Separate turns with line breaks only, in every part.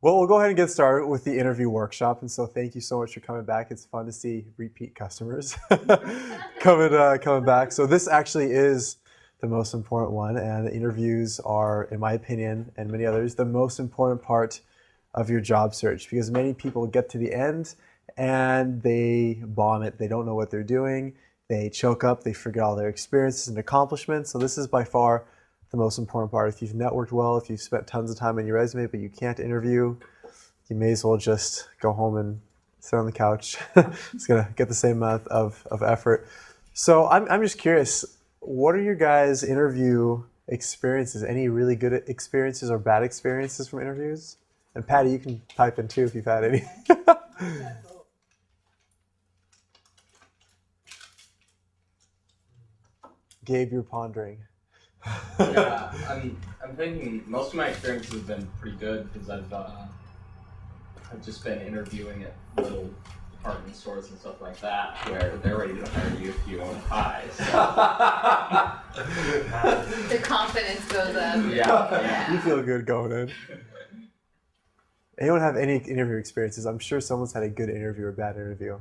Well, we'll go ahead and get started with the interview workshop. And so thank you so much for coming back. It's fun to see repeat customers coming back. So this actually is the most important one. And the interviews are, in my opinion, and many others, the most important part of your job search, because many people get to the end and they bomb it. They don't know what they're doing. They choke up. They forget all their experiences and accomplishments. So this is by far the most important part. If you've networked well, if you've spent tons of time on your resume, but you can't interview, you may as well just go home and sit on the couch. It's gonna get the same amount of effort. So I'm just curious, what are your guys' interview experiences? Any really good experiences or bad experiences from interviews? And Patty, you can type in too if you've had any. Gabe, you're pondering.
Yeah, I'm thinking most of my experiences have been pretty good because I've just been interviewing at little department stores and stuff like that where they're ready to hire you if you own pie. So.
The confidence goes up.
Yeah.
You feel good going in. Anyone have any interview experiences? I'm sure someone's had a good interview or a bad interview.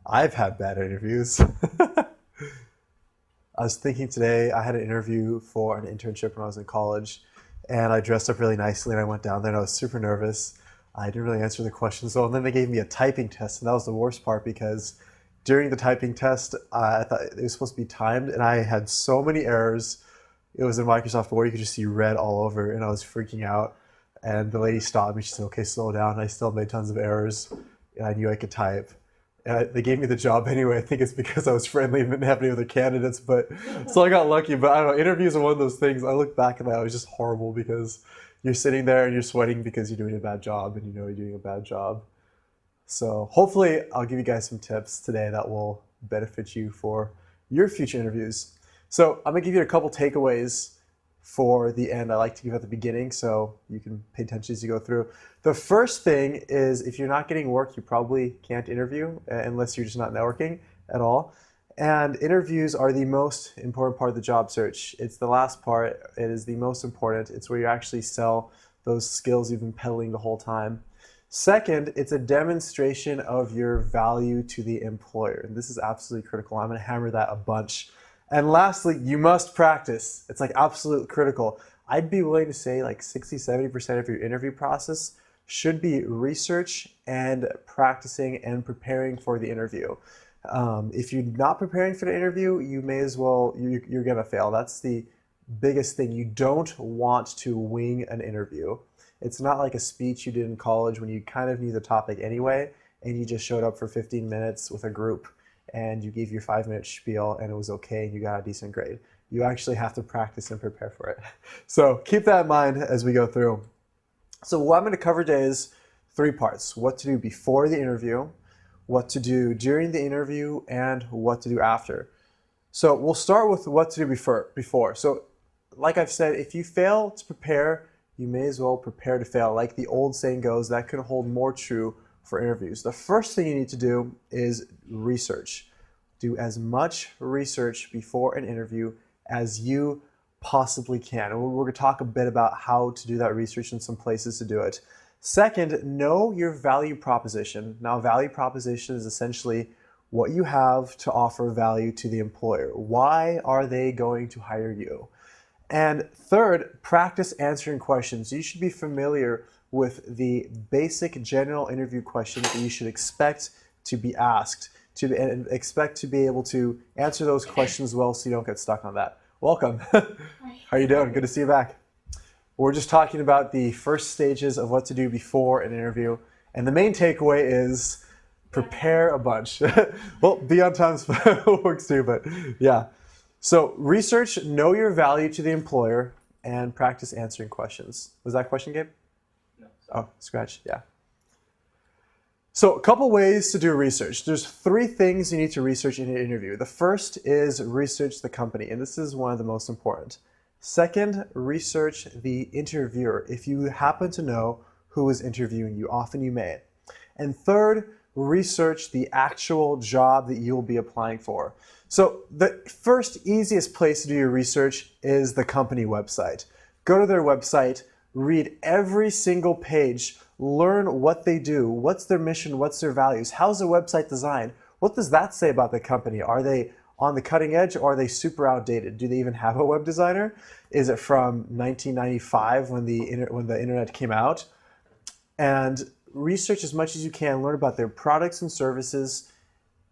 I've had bad interviews. I was thinking today, I had an interview for an internship when I was in college, and I dressed up really nicely, and I went down there, and I was super nervous. I didn't really answer the questions well, and then they gave me a typing test, and that was the worst part because during the typing test, I thought it was supposed to be timed, and I had so many errors. It was in Microsoft Word, you could just see red all over, and I was freaking out. And the lady stopped me, she said, okay, slow down. I still made tons of errors, and I knew I could type. And they gave me the job anyway. I think it's because I was friendly and didn't have any other candidates. But so I got lucky. But I don't know, interviews are one of those things. I look back at that, it was just horrible because you're sitting there and you're sweating because you're doing a bad job and you know you're doing a bad job. So hopefully I'll give you guys some tips today that will benefit you for your future interviews. So I'm gonna give you a couple takeaways for the end. I like to give at the beginning so you can pay attention as you go through. The first thing is if you're not getting work, you probably can't interview unless you're just not networking at all. And interviews are the most important part of the job search. It's the last part. It is the most important. It's where you actually sell those skills you've been peddling the whole time. Second, it's a demonstration of your value to the employer. And this is absolutely critical. I'm going to hammer that a bunch. And lastly, you must practice. It's like absolute critical. I'd be willing to say like 60-70% of your interview process should be research and practicing and preparing for the interview. If you're not preparing for the interview, you may as well, you're gonna fail. That's the biggest thing. You don't want to wing an interview. It's not like a speech you did in college when you kind of knew the topic anyway, and you just showed up for 15 minutes with a group and you gave your 5-minute spiel and it was okay and you got a decent grade. You actually have to practice and prepare for it. So keep that in mind as we go through. So what I'm going to cover today is 3 parts: what to do before the interview, what to do during the interview, and what to do after. So we'll start with what to do before. So like I've said, if you fail to prepare, you may as well prepare to fail. Like the old saying goes, that could hold more true for interviews. The first thing you need to do is research. Do as much research before an interview as you possibly can. And we're going to talk a bit about how to do that research and some places to do it. Second, know your value proposition. Now, value proposition is essentially what you have to offer value to the employer. Why are they going to hire you? And third, practice answering questions. You should be familiar with the basic general interview questions that you should expect to be asked, and expect to be able to answer those questions well so you don't get stuck on that. Welcome. How are you doing? Good to see you back. We're just talking about the first stages of what to do before an interview. And the main takeaway is prepare a bunch. Well, be on time works too, but yeah. So research, know your value to the employer, and practice answering questions. Was that a question, Gabe?
No.
Oh, scratch, yeah. So a couple ways to do research. There's 3 things you need to research in an interview. The first is research the company, and this is one of the most important. Second, research the interviewer. If you happen to know who is interviewing you, often you may. And third, research the actual job that you will be applying for. So the first easiest place to do your research is the company website. Go to their website, read every single page, Learn what they do. What's their mission? What's their values? How's their website designed? What does that say about the company? Are they on the cutting edge, or are they super outdated? Do they even have a web designer? Is it from 1995 when the internet came out? And research as much as you can. Learn about their products and services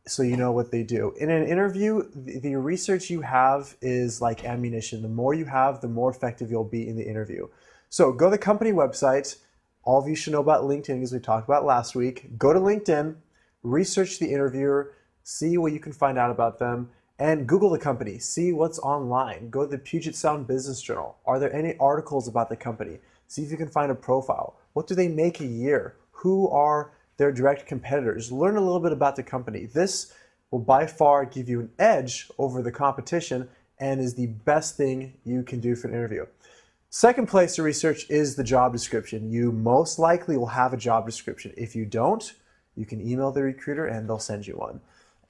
so you know what they do. In an interview, the research you have is like ammunition. The more you have, the more effective you'll be in the interview. So go to the company website. All of you should know about LinkedIn, as we talked about last week. Go to LinkedIn, research the interviewer, see what you can find out about them, and Google the company. See what's online. Go to the Puget Sound Business Journal. Are there any articles about the company? See if you can find a profile. What do they make a year? Who are their direct competitors? Learn a little bit about the company. This will by far give you an edge over the competition and is the best thing you can do for an interview. Second place to research is the job description. You most likely will have a job description. If you don't, you can email the recruiter and they'll send you one.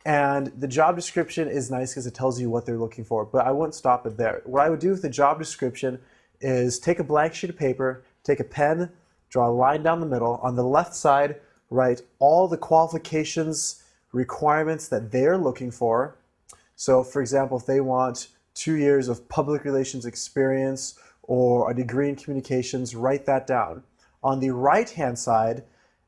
And the job description is nice because it tells you what they're looking for, but I wouldn't stop it there. What I would do with the job description is take a blank sheet of paper, take a pen, draw a line down the middle. On the left side, write all the qualifications, requirements that they're looking for. So for example, if they want 2 years of public relations experience or a degree in communications, write that down. On the right-hand side,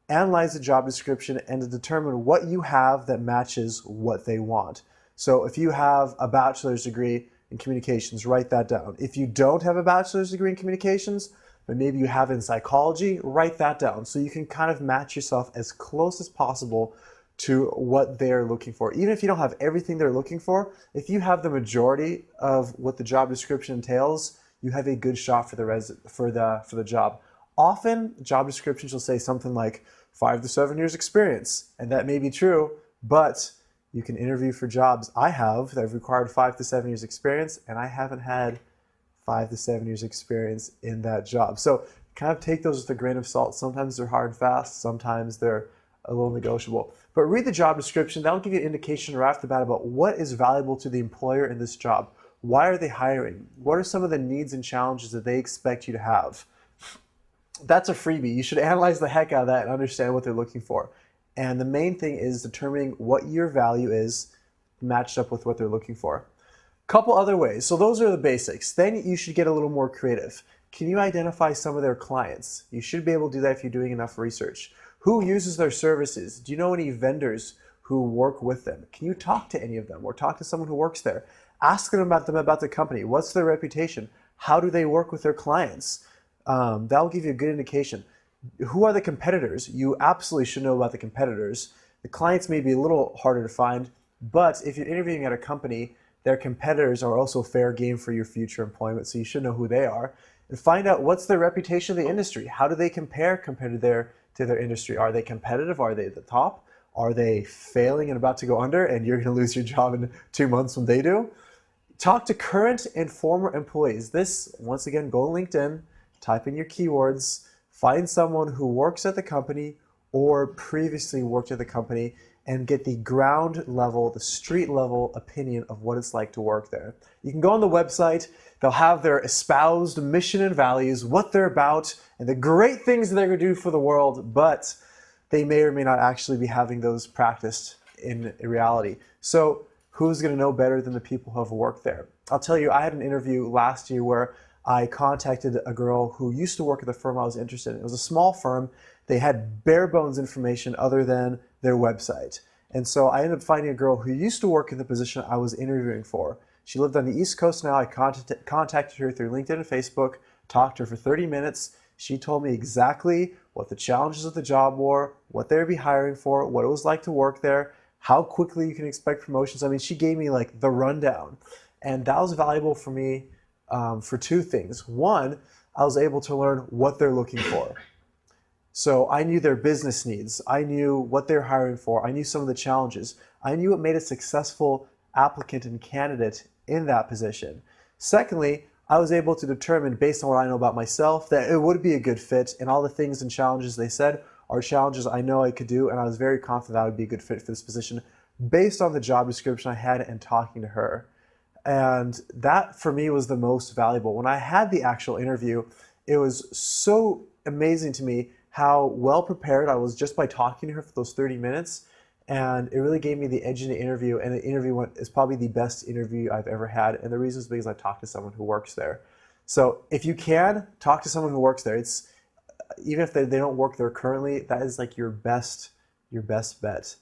analyze the job description and to determine what you have that matches what they want. So if you have a bachelor's degree in communications, write that down. If you don't have a bachelor's degree in communications, but maybe you have in psychology, write that down. So you can kind of match yourself as close as possible to what they're looking for. Even if you don't have everything they're looking for, if you have the majority of what the job description entails, you have a good shot for the job. Often, job descriptions will say something like 5 to 7 years experience, and that may be true, but you can interview for jobs I have that have required 5 to 7 years experience, and I haven't had 5 to 7 years experience in that job. So kind of take those with a grain of salt. Sometimes they're hard and fast, sometimes they're a little negotiable. But read the job description. That'll give you an indication right off the bat about what is valuable to the employer in this job. Why are they hiring? What are some of the needs and challenges that they expect you to have? That's a freebie. You should analyze the heck out of that and understand what they're looking for. And the main thing is determining what your value is matched up with what they're looking for. Couple other ways. So those are the basics. Then you should get a little more creative. Can you identify some of their clients? You should be able to do that if you're doing enough research. Who uses their services? Do you know any vendors who work with them? Can you talk to any of them or talk to someone who works there? Ask them about the company. What's their reputation? How do they work with their clients? That'll give you a good indication. Who are the competitors? You absolutely should know about the competitors. The clients may be a little harder to find, but if you're interviewing at a company, their competitors are also fair game for your future employment, so you should know who they are. And find out what's their reputation in the industry. How do they compare compared to their industry? Are they competitive? Are they at the top? Are they failing and about to go under and you're going to lose your job in 2 months when they do? Talk to current and former employees. This, once again, go to LinkedIn, type in your keywords, find someone who works at the company or previously worked at the company and get the ground level, the street level opinion of what it's like to work there. You can go on the website, they'll have their espoused mission and values, what they're about, and the great things that they're going to do for the world, but they may or may not actually be having those practiced in reality. So who's going to know better than the people who have worked there? I'll tell you, I had an interview last year where I contacted a girl who used to work at the firm I was interested in. It was a small firm. They had bare bones information other than their website. And so I ended up finding a girl who used to work in the position I was interviewing for. She lived on the East Coast now. I contacted her through LinkedIn and Facebook, talked to her for 30 minutes. She told me exactly what the challenges of the job were, what they would be hiring for, what it was like to work there, how quickly you can expect promotions. I mean, she gave me like the rundown. And that was valuable for me for two things. One, I was able to learn what they're looking for. So I knew their business needs. I knew what they're hiring for. I knew some of the challenges. I knew what made a successful applicant and candidate in that position. Secondly, I was able to determine, based on what I know about myself, that it would be a good fit, and all the things and challenges they said are challenges I know I could do, and I was very confident I would be a good fit for this position based on the job description I had and talking to her. And that, for me, was the most valuable. When I had the actual interview, it was so amazing to me how well prepared I was just by talking to her for those 30 minutes. And it really gave me the edge in the interview. And the interview is probably the best interview I've ever had. And the reason is because I talked to someone who works there. So if you can talk to someone who works there, it's even if they don't work there currently, that is like your best bet.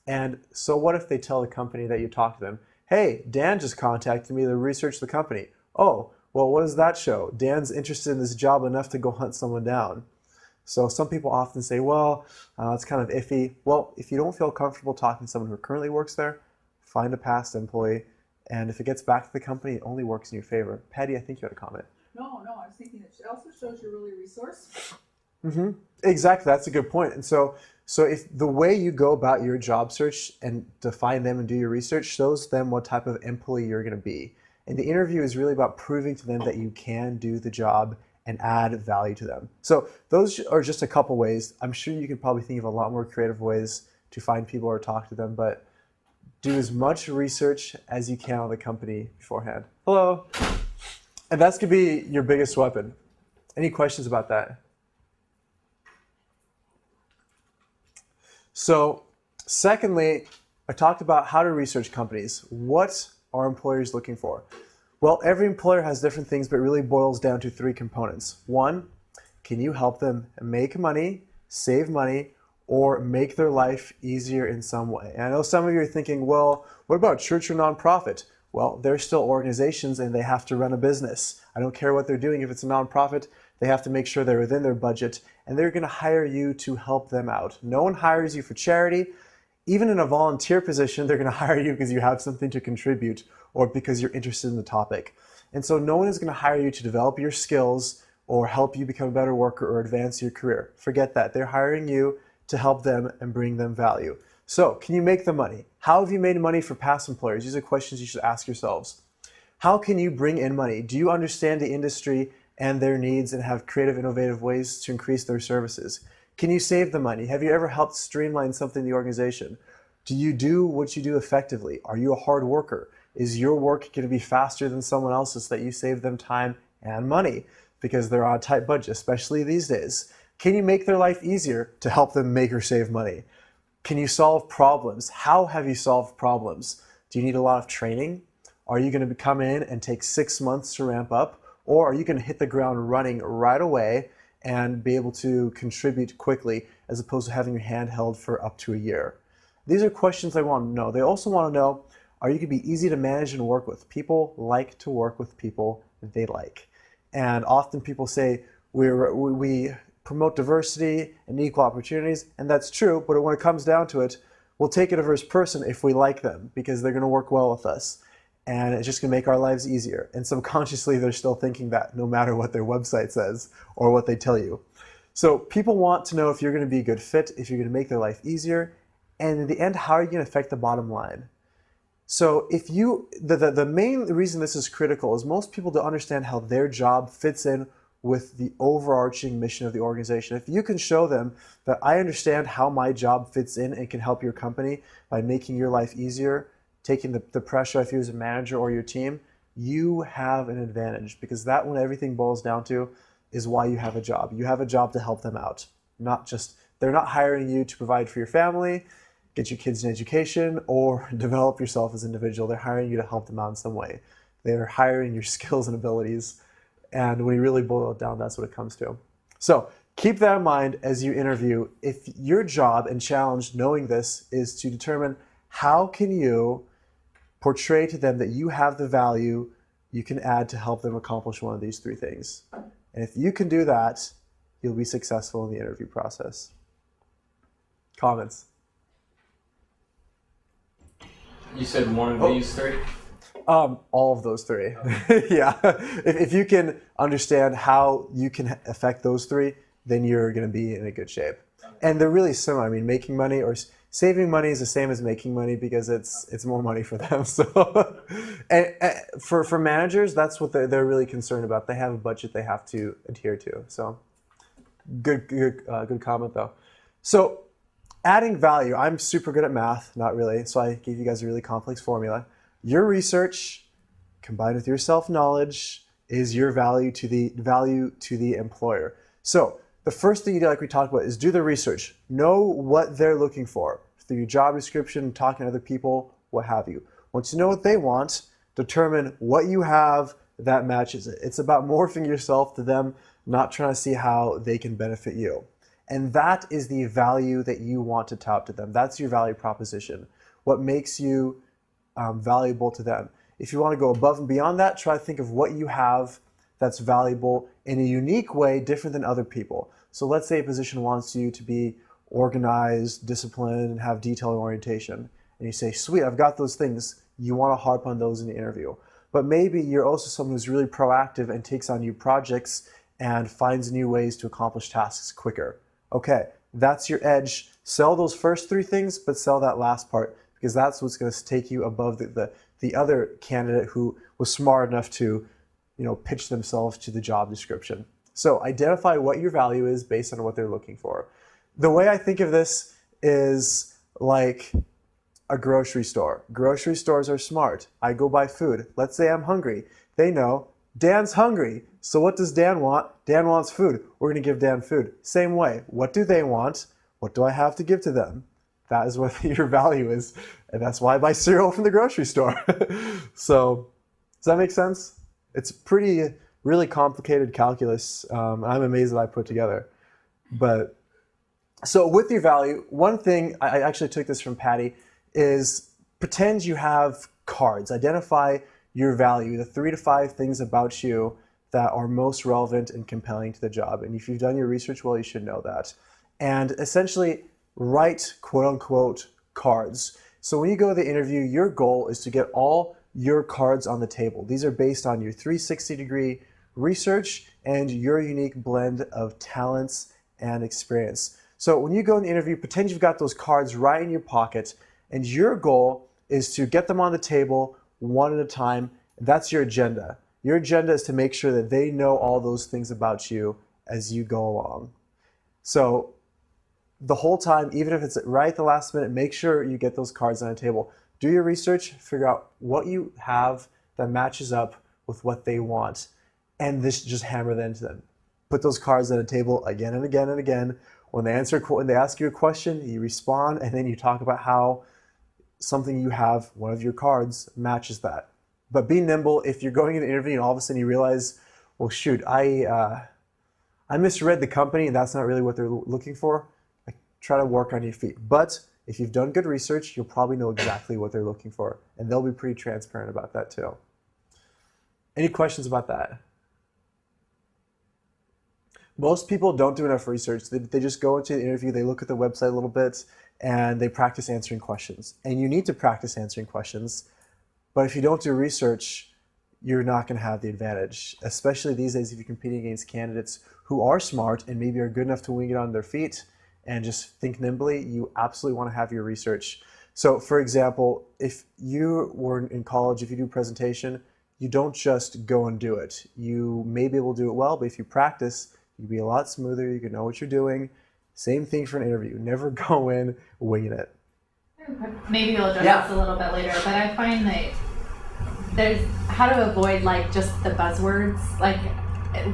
And so what if they tell the company that you talked to them, hey, Dan just contacted me to research the company. Oh, well, what does that show? Dan's interested in this job enough to go hunt someone down. So some people often say, well, it's kind of iffy. Well, if you don't feel comfortable talking to someone who currently works there, find a past employee. And if it gets back to the company, it only works in your favor. Patty, I think you had a comment.
No, I was thinking it also shows you're really resourceful.
Mm-hmm. Exactly, that's a good point. And so if the way you go about your job search and define them and do your research shows them what type of employee you're going to be. And the interview is really about proving to them that you can do the job and add value to them. So those are just a couple ways. I'm sure you could probably think of a lot more creative ways to find people or talk to them, but do as much research as you can on the company beforehand. Hello. And that's going to be your biggest weapon. Any questions about that? So secondly, I talked about how to research companies. What are employers looking for? Well, every employer has different things, but it really boils down to three components. One, can you help them make money, save money, or make their life easier in some way? And I know some of you are thinking, well, what about church or nonprofit? Well, they're still organizations and they have to run a business. I don't care what they're doing. If it's a nonprofit, they have to make sure they're within their budget and they're going to hire you to help them out. No one hires you for charity. Even in a volunteer position, they're going to hire you because you have something to contribute or because you're interested in the topic. And so no one is going to hire you to develop your skills or help you become a better worker or advance your career. Forget that. They're hiring you to help them and bring them value. So can you make the money? How have you made money for past employers? These are questions you should ask yourselves. How can you bring in money? Do you understand the industry and their needs and have creative, innovative ways to increase their services? Can you save the money? Have you ever helped streamline something in the organization? Do you do what you do effectively? Are you a hard worker? Is your work going to be faster than someone else's so that you save them time and money because they're on a tight budget, especially these days? Can you make their life easier to help them make or save money? Can you solve problems? How have you solved problems? Do you need a lot of training? Are you going to come in and take 6 months to ramp up? Or are you going to hit the ground running right away and be able to contribute quickly as opposed to having your hand held for up to a year? These are questions they want to know. They also want to know, are you going to be easy to manage and work with? People like to work with people they like. And often people say, we promote diversity and equal opportunities, and that's true, but when it comes down to it, we'll take a diverse person if we like them because they're going to work well with us. And it's just going to make our lives easier. And subconsciously, they're still thinking that no matter what their website says or what they tell you. So people want to know if you're going to be a good fit, if you're going to make their life easier, and in the end, how are you going to affect the bottom line? So if you, the main reason this is critical is most people don't understand how their job fits in with the overarching mission of the organization. If you can show them that I understand how my job fits in and can help your company by making your life easier, taking the pressure off you as a manager or your team, you have an advantage because that when everything boils down to is why you have a job. You have a job to help them out. Not just, they're not hiring you to provide for your family, get your kids an education, or develop yourself as an individual. They're hiring you to help them out in some way. They're hiring your skills and abilities. And when you really boil it down, that's what it comes to. So keep that in mind as you interview. If your job and challenge knowing this is to determine how can you portray to them that you have the value you can add to help them accomplish one of these three things. And if you can do that, you'll be successful in the interview process. Comments?
You said one of these three?
All of those three. Yeah. If you can understand how you can affect those three, then you're going to be in a good shape. And they're really similar. I mean, making money or saving money is the same as making money because it's more money for them. So, and for managers, that's what they're really concerned about. They have a budget they have to adhere to. So, good comment though. So, adding value. I'm super good at math, not really. So I gave you guys a really complex formula. Your research combined with your self-knowledge is your value to the employer. So the first thing you do, like we talked about, is do the research. Know what they're looking for through your job description, talking to other people, what have you. Once you know what they want, determine what you have that matches it. It's about morphing yourself to them, not trying to see how they can benefit you. And that is the value that you want to tout to them. That's your value proposition. What makes you valuable to them. If you want to go above and beyond that, try to think of what you have that's valuable in a unique way, different than other people. So let's say a position wants you to be organized, disciplined, and have detail orientation. And you say, sweet, I've got those things. You want to harp on those in the interview. But maybe you're also someone who's really proactive and takes on new projects and finds new ways to accomplish tasks quicker. Okay, that's your edge. Sell those first three things, but sell that last part, because that's what's going to take you above the other candidate who was smart enough to, pitch themselves to the job description. So identify what your value is based on what they're looking for. The way I think of this is like a grocery store. Grocery stores are smart. I go buy food. Let's say I'm hungry. They know Dan's hungry. So what does Dan want? Dan wants food. We're going to give Dan food. Same way. What do they want? What do I have to give to them? That is what your value is. And that's why I buy cereal from the grocery store. So does that make sense? It's really complicated calculus. I'm amazed that I put together. But so with your value, one thing, I actually took this from Patty, is pretend you have cards. Identify your value, the 3 to 5 things about you that are most relevant and compelling to the job. And if you've done your research well, you should know that. And essentially write quote unquote cards. So when you go to the interview, your goal is to get all your cards on the table. These are based on your 360-degree research and your unique blend of talents and experience. So when you go in the interview, pretend you've got those cards right in your pocket, and your goal is to get them on the table one at a time. That's your agenda. Your agenda is to make sure that they know all those things about you as you go along. So the whole time, even if it's right at the last minute, make sure you get those cards on the table. Do your research, figure out what you have that matches up with what they want, and just hammer that into them. Put those cards on the table again and again and again. When they ask you a question, you respond, and then you talk about how something you have, one of your cards, matches that. But be nimble. If you're going in the interview and all of a sudden you realize, well, shoot, I misread the company and that's not really what they're looking for, try to work on your feet. But if you've done good research, you'll probably know exactly what they're looking for, and they'll be pretty transparent about that too. Any questions about that? Most people don't do enough research. They just go into the interview, they look at the website a little bit, and they practice answering questions. And you need to practice answering questions, but if you don't do research, you're not going to have the advantage, especially these days if you're competing against candidates who are smart and maybe are good enough to wing it on their feet and just think nimbly. You absolutely want to have your research. So for example, if you were in college, if you do a presentation, you don't just go and do it. You may be able to do it well, but if you practice, you'll be a lot smoother. You can know what you're doing. Same thing for an interview. Never go in winging it.
Maybe we'll address this a little bit later, but I find that there's how to avoid just the buzzwords,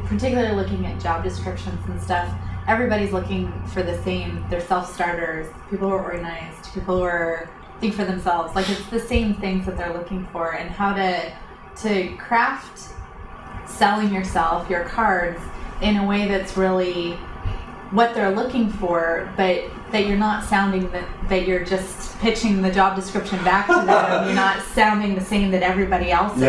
particularly looking at job descriptions and stuff. Everybody's looking for the same. They're self-starters, people who are organized, people who are think for themselves. It's the same things that they're looking for, and how to craft selling yourself, your cards, in a way that's really what they're looking for, but that you're not sounding that you're just pitching the job description back to them. You're not sounding the same that everybody else is,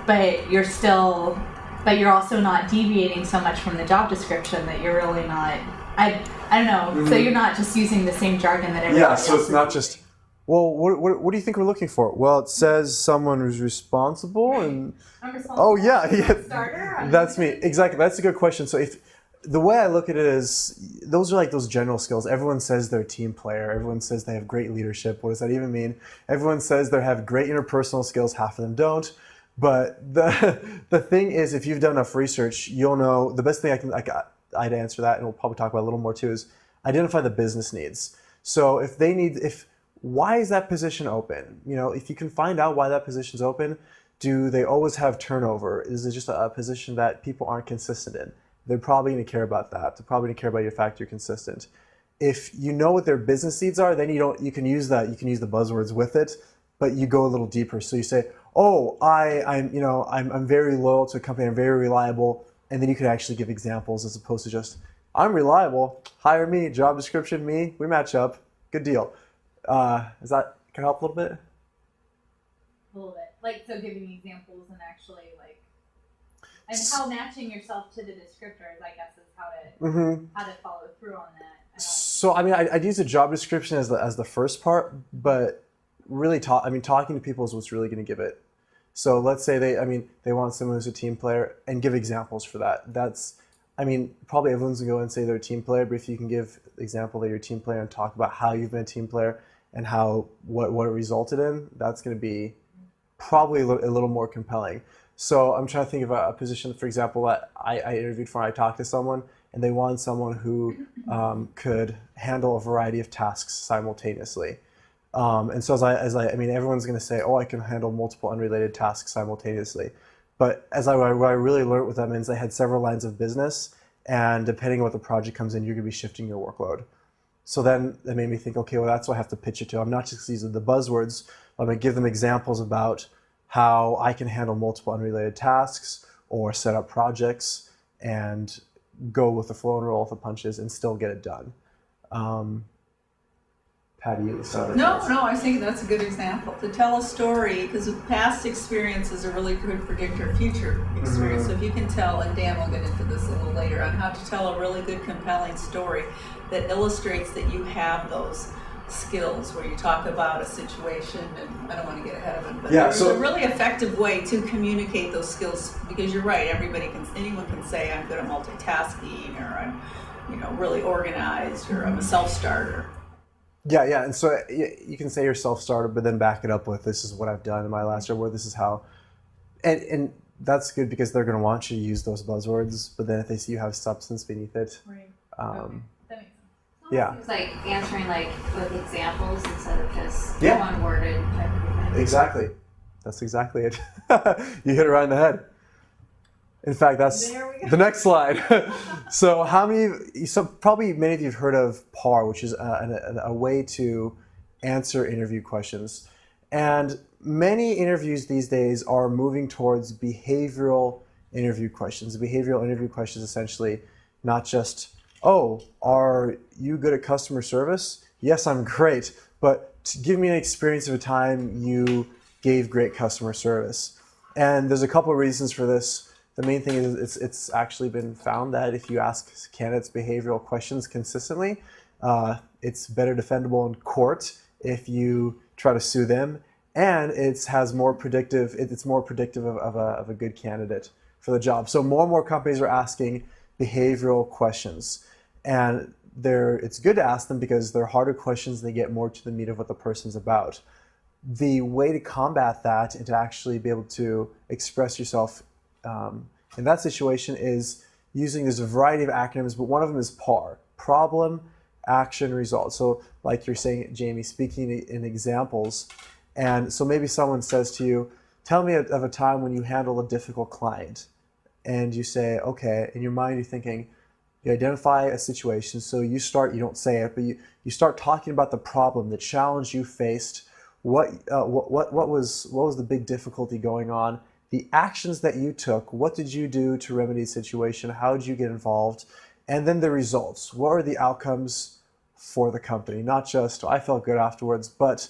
but you're also not deviating so much from the job description that you're really not. I don't know. Mm-hmm. So you're not just using the same jargon that everybody else.
Yeah. So it's not just. Well, what do you think we're looking for? Well, it says someone who's responsible and.
I'm responsible. Oh
yeah.
Starter.
That's me. Exactly. That's a good question. So if the way I look at it is, those are those general skills. Everyone says they're a team player. Everyone says they have great leadership. What does that even mean? Everyone says they have great interpersonal skills. Half of them don't. But the thing is, if you've done enough research, you'll know the best thing I'd answer that, and we'll probably talk about a little more too, is identify the business needs. So why is that position open? If you can find out why that position's open, do they always have turnover? Is it just a position that people aren't consistent in? they're probably going to care about that. They're probably going to care about the fact you're consistent. If you know what their business needs are, then you can use that. You can use the buzzwords with it, but you go a little deeper. So you say, "Oh, I'm very loyal to a company. I'm very reliable," and then you can actually give examples as opposed to just, "I'm reliable. Hire me. Job description, me. We match up. Good deal." Is that can help a little bit?
A little bit. Like, so giving examples and actually, like, and how matching yourself to the descriptors, I guess, is how to follow through on that.
So, I mean, I'd use the job description as the first part, but really talking to people is what's really going to give it. So let's say they want someone who's a team player, and give examples for that. Probably everyone's going to go and say they're a team player, but if you can give the example that you're a team player and talk about how you've been a team player and what it resulted in, that's going to be probably a little more compelling. So I'm trying to think of a position, for example, that I interviewed for. I talked to someone, and they wanted someone who could handle a variety of tasks simultaneously. And so everyone's going to say, "Oh, I can handle multiple unrelated tasks simultaneously." But what I really learned with them is they had several lines of business, and depending on what the project comes in, you're going to be shifting your workload. So then that made me think, okay, well, that's what I have to pitch it to. I'm not just using the buzzwords. I'm going to give them examples about how I can handle multiple unrelated tasks or set up projects and go with the flow and roll with the punches and still get it done. Patty, you sounded
No, I think that's a good example. To tell a story, because past experience is a really good predictor of future experience. So if you can tell, and Dan will get into this a little later, on how to tell a really good, compelling story that illustrates that you have those skills, where you talk about a situation, and I don't want to get ahead of it, but there's a really effective way to communicate those skills, because you're right, anyone can say, "I'm good at multitasking," or "I'm really organized," or "I'm a self-starter."
Yeah, and so you can say you're self-starter, but then back it up with, "This is what I've done in my last job," or "This is how," and that's good because they're going to want you to use those buzzwords, but then if they see you have substance beneath it,
Right.
Okay.
That makes sense.
Yeah.
It's like answering with examples instead of just
Yeah.
one-worded type of thing.
Exactly. That's exactly it. You hit it right in the head. In fact, that's
There we go.
the next slide. So probably many of you have heard of PAR, which is a way to answer interview questions. And many interviews these days are moving towards behavioral interview questions. Behavioral interview questions essentially not just, "Oh, are you good at customer service?" "Yes, I'm great, but give me an experience of a time you gave great customer service." And there's a couple of reasons for this. The main thing is it's actually been found that if you ask candidates behavioral questions consistently, it's better defendable in court if you try to sue them, and it's more predictive of a good candidate for the job. So more and more companies are asking behavioral questions, and it's good to ask them because they're harder questions. They get more to the meat of what the person's about. The way to combat that and to actually be able to express yourself in that situation is using, there's a variety of acronyms, but one of them is PAR, problem, action, result. So like you're saying, Jamie, speaking in examples. And so maybe someone says to you, "Tell me of a time when you handle a difficult client." And you say, okay, in your mind you're thinking, you identify a situation. So you don't say it, but you start talking about the problem, the challenge you faced, what was the big difficulty going on, the actions that you took, what did you do to remedy the situation, how did you get involved, and then the results. What are the outcomes for the company? Not just, "I felt good afterwards," but,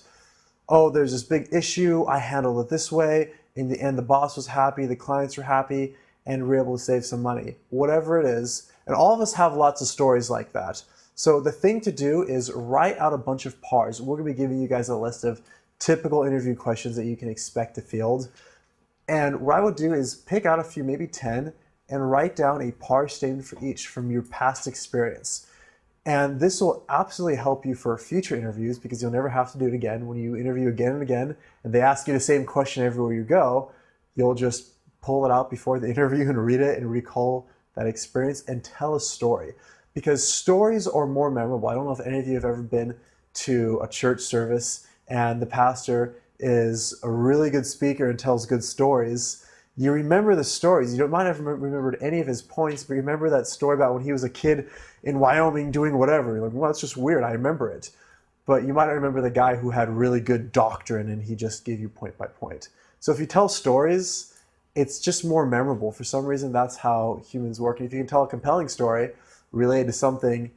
"Oh, there's this big issue, I handled it this way, in the end the boss was happy, the clients were happy, and we were able to save some money." Whatever it is, and all of us have lots of stories like that. So the thing to do is write out a bunch of PARs. We're going to be giving you guys a list of typical interview questions that you can expect to field. And what I would do is pick out a few, maybe 10, and write down a PAR statement for each from your past experience. And this will absolutely help you for future interviews because you'll never have to do it again. When you interview again and again, and they ask you the same question everywhere you go, you'll just pull it out before the interview and read it and recall that experience and tell a story. Because stories are more memorable. I don't know if any of you have ever been to a church service and the pastor is a really good speaker and tells good stories. you remember the stories. You might have remembered any of his points, but you remember that story about when he was a kid in Wyoming doing whatever. You're like, well, that's just weird. I remember it. But you might not remember the guy who had really good doctrine and he just gave you point by point. So if you tell stories, it's just more memorable. For some reason, that's how humans work. And if you can tell a compelling story related to something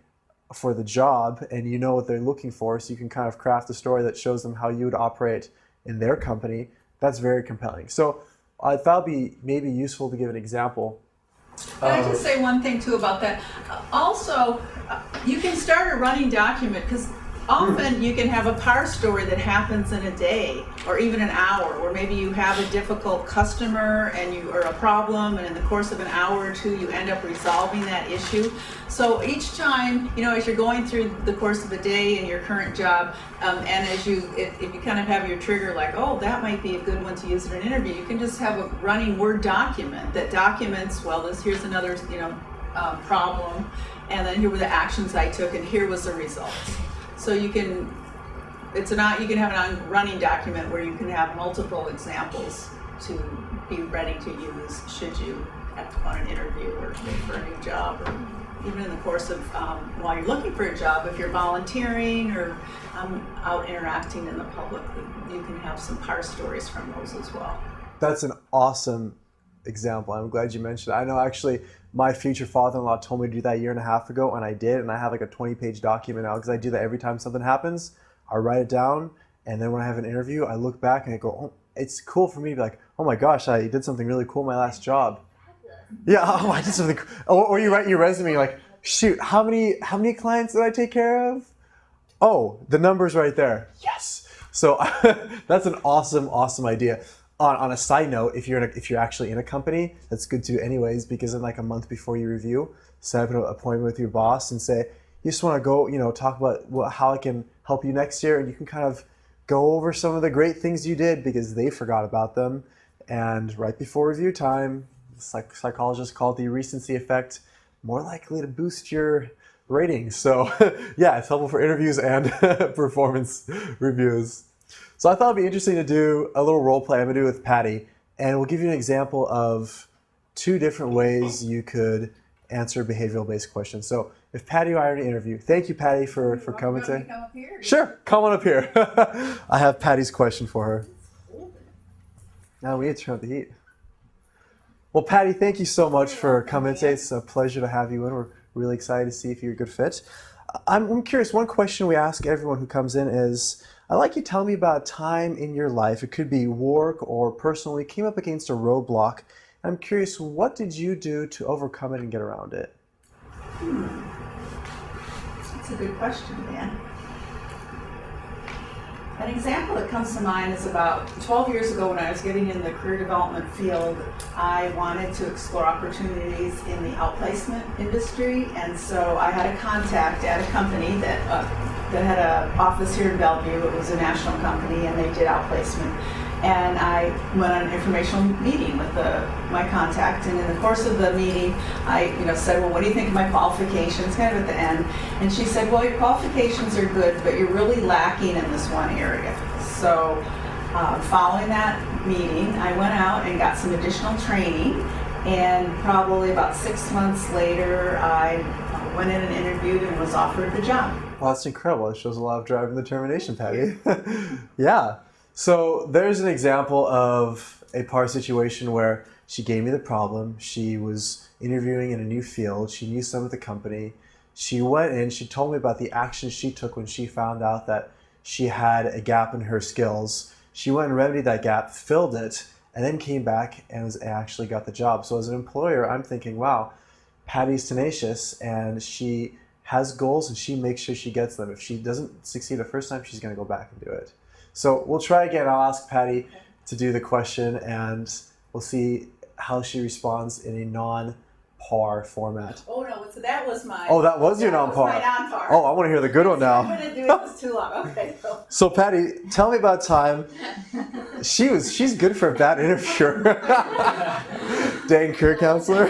for the job and you know what they're looking for, so you can kind of craft a story that shows them how you would operate in their company, that's very compelling. So I thought it'd be maybe useful to give an example.
Can I just say one thing too about that? Also, you can start a running document, because often you can have a power story that happens in a day or even an hour, where maybe you have a difficult customer or a problem, and in the course of an hour or two you end up resolving that issue. So each time, as you're going through the course of the day in your current job, and if you kind of have your trigger like, oh, that might be a good one to use in an interview, you can just have a running Word document that documents, well, here's another problem, and then here were the actions I took, and here was the results. So you can have a running document where you can have multiple examples to be ready to use should you have to go on an interview or look for a new job, or even in the course of while you're looking for a job, if you're volunteering or out interacting in the public, you can have some power stories from those as well.
That's an awesome example. I'm glad you mentioned it. I know actually my future father-in-law told me to do that a year and a half ago, and I did, and I have like a 20-page document now, because I do that every time something happens. I write it down, and then when I have an interview, I look back and I go, oh, it's cool for me to be like, oh my gosh, I did something really cool in my last job. Yeah, oh, I did something cool. Or you write your resume, you're like, shoot, how many clients did I take care of? Oh, the number's right there. Yes. So that's an awesome idea. On a side note, if you're actually in a company, that's good to do anyways, because in like a month before you review, set up an appointment with your boss and say, you just want to go, talk about how I can help you next year, and you can kind of go over some of the great things you did because they forgot about them. And right before review time, psychologists call it the recency effect, more likely to boost your ratings. So yeah, it's helpful for interviews and performance reviews. So I thought it'd be interesting to do a little role play I'm gonna do with Patty, and we'll give you an example of 2 different ways you could answer behavioral-based questions. So if Patty or I are in an interview, thank you, Patty, for coming today.
Come up here?
Sure, come on up here. I have Patty's question for her. Now we need to turn up the heat. Well, Patty, thank you so much for coming today. It's a pleasure to have you in. We're really excited to see if you're a good fit. I'm curious, one question we ask everyone who comes in is, I'd like you to tell me about a time in your life, it could be work or personally, came up against a roadblock. I'm curious, what did you do to overcome it and get around it?
That's a good question, Dan. An example that comes to mind is about 12 years ago when I was getting in the career development field. I wanted to explore opportunities in the outplacement industry, and so I had a contact at a company that had an office here in Bellevue. It was a national company, and they did outplacement. And I went on an informational meeting with my contact, and in the course of the meeting, I said, well, what do you think of my qualifications, kind of at the end. And she said, well, your qualifications are good, but you're really lacking in this one area. So following that meeting, I went out and got some additional training, and probably about 6 months later, I went in and interviewed and was offered the job.
Well, that's incredible. It shows a lot of drive and determination, Patty. Yeah. So there's an example of a par situation where she gave me the problem. She was interviewing in a new field. She knew some of the company. She went in, she told me about the actions she took when she found out that she had a gap in her skills. She went and remedied that gap, filled it, and then came back and actually got the job. So as an employer, I'm thinking, wow, Patty's tenacious and she has goals and she makes sure she gets them. If she doesn't succeed the first time, she's going to go back and do it. So we'll try again. I'll ask Patty to do the question, and we'll see how she responds in a non-par format.
Oh no, so that was my.
Oh, that was your non-par.
That was my non-par.
Oh, I want to hear the good one now.
I'm going to do it. It's too long. Okay.
So Patty, tell me about time. She's good for a bad interviewer. Dang career counselor.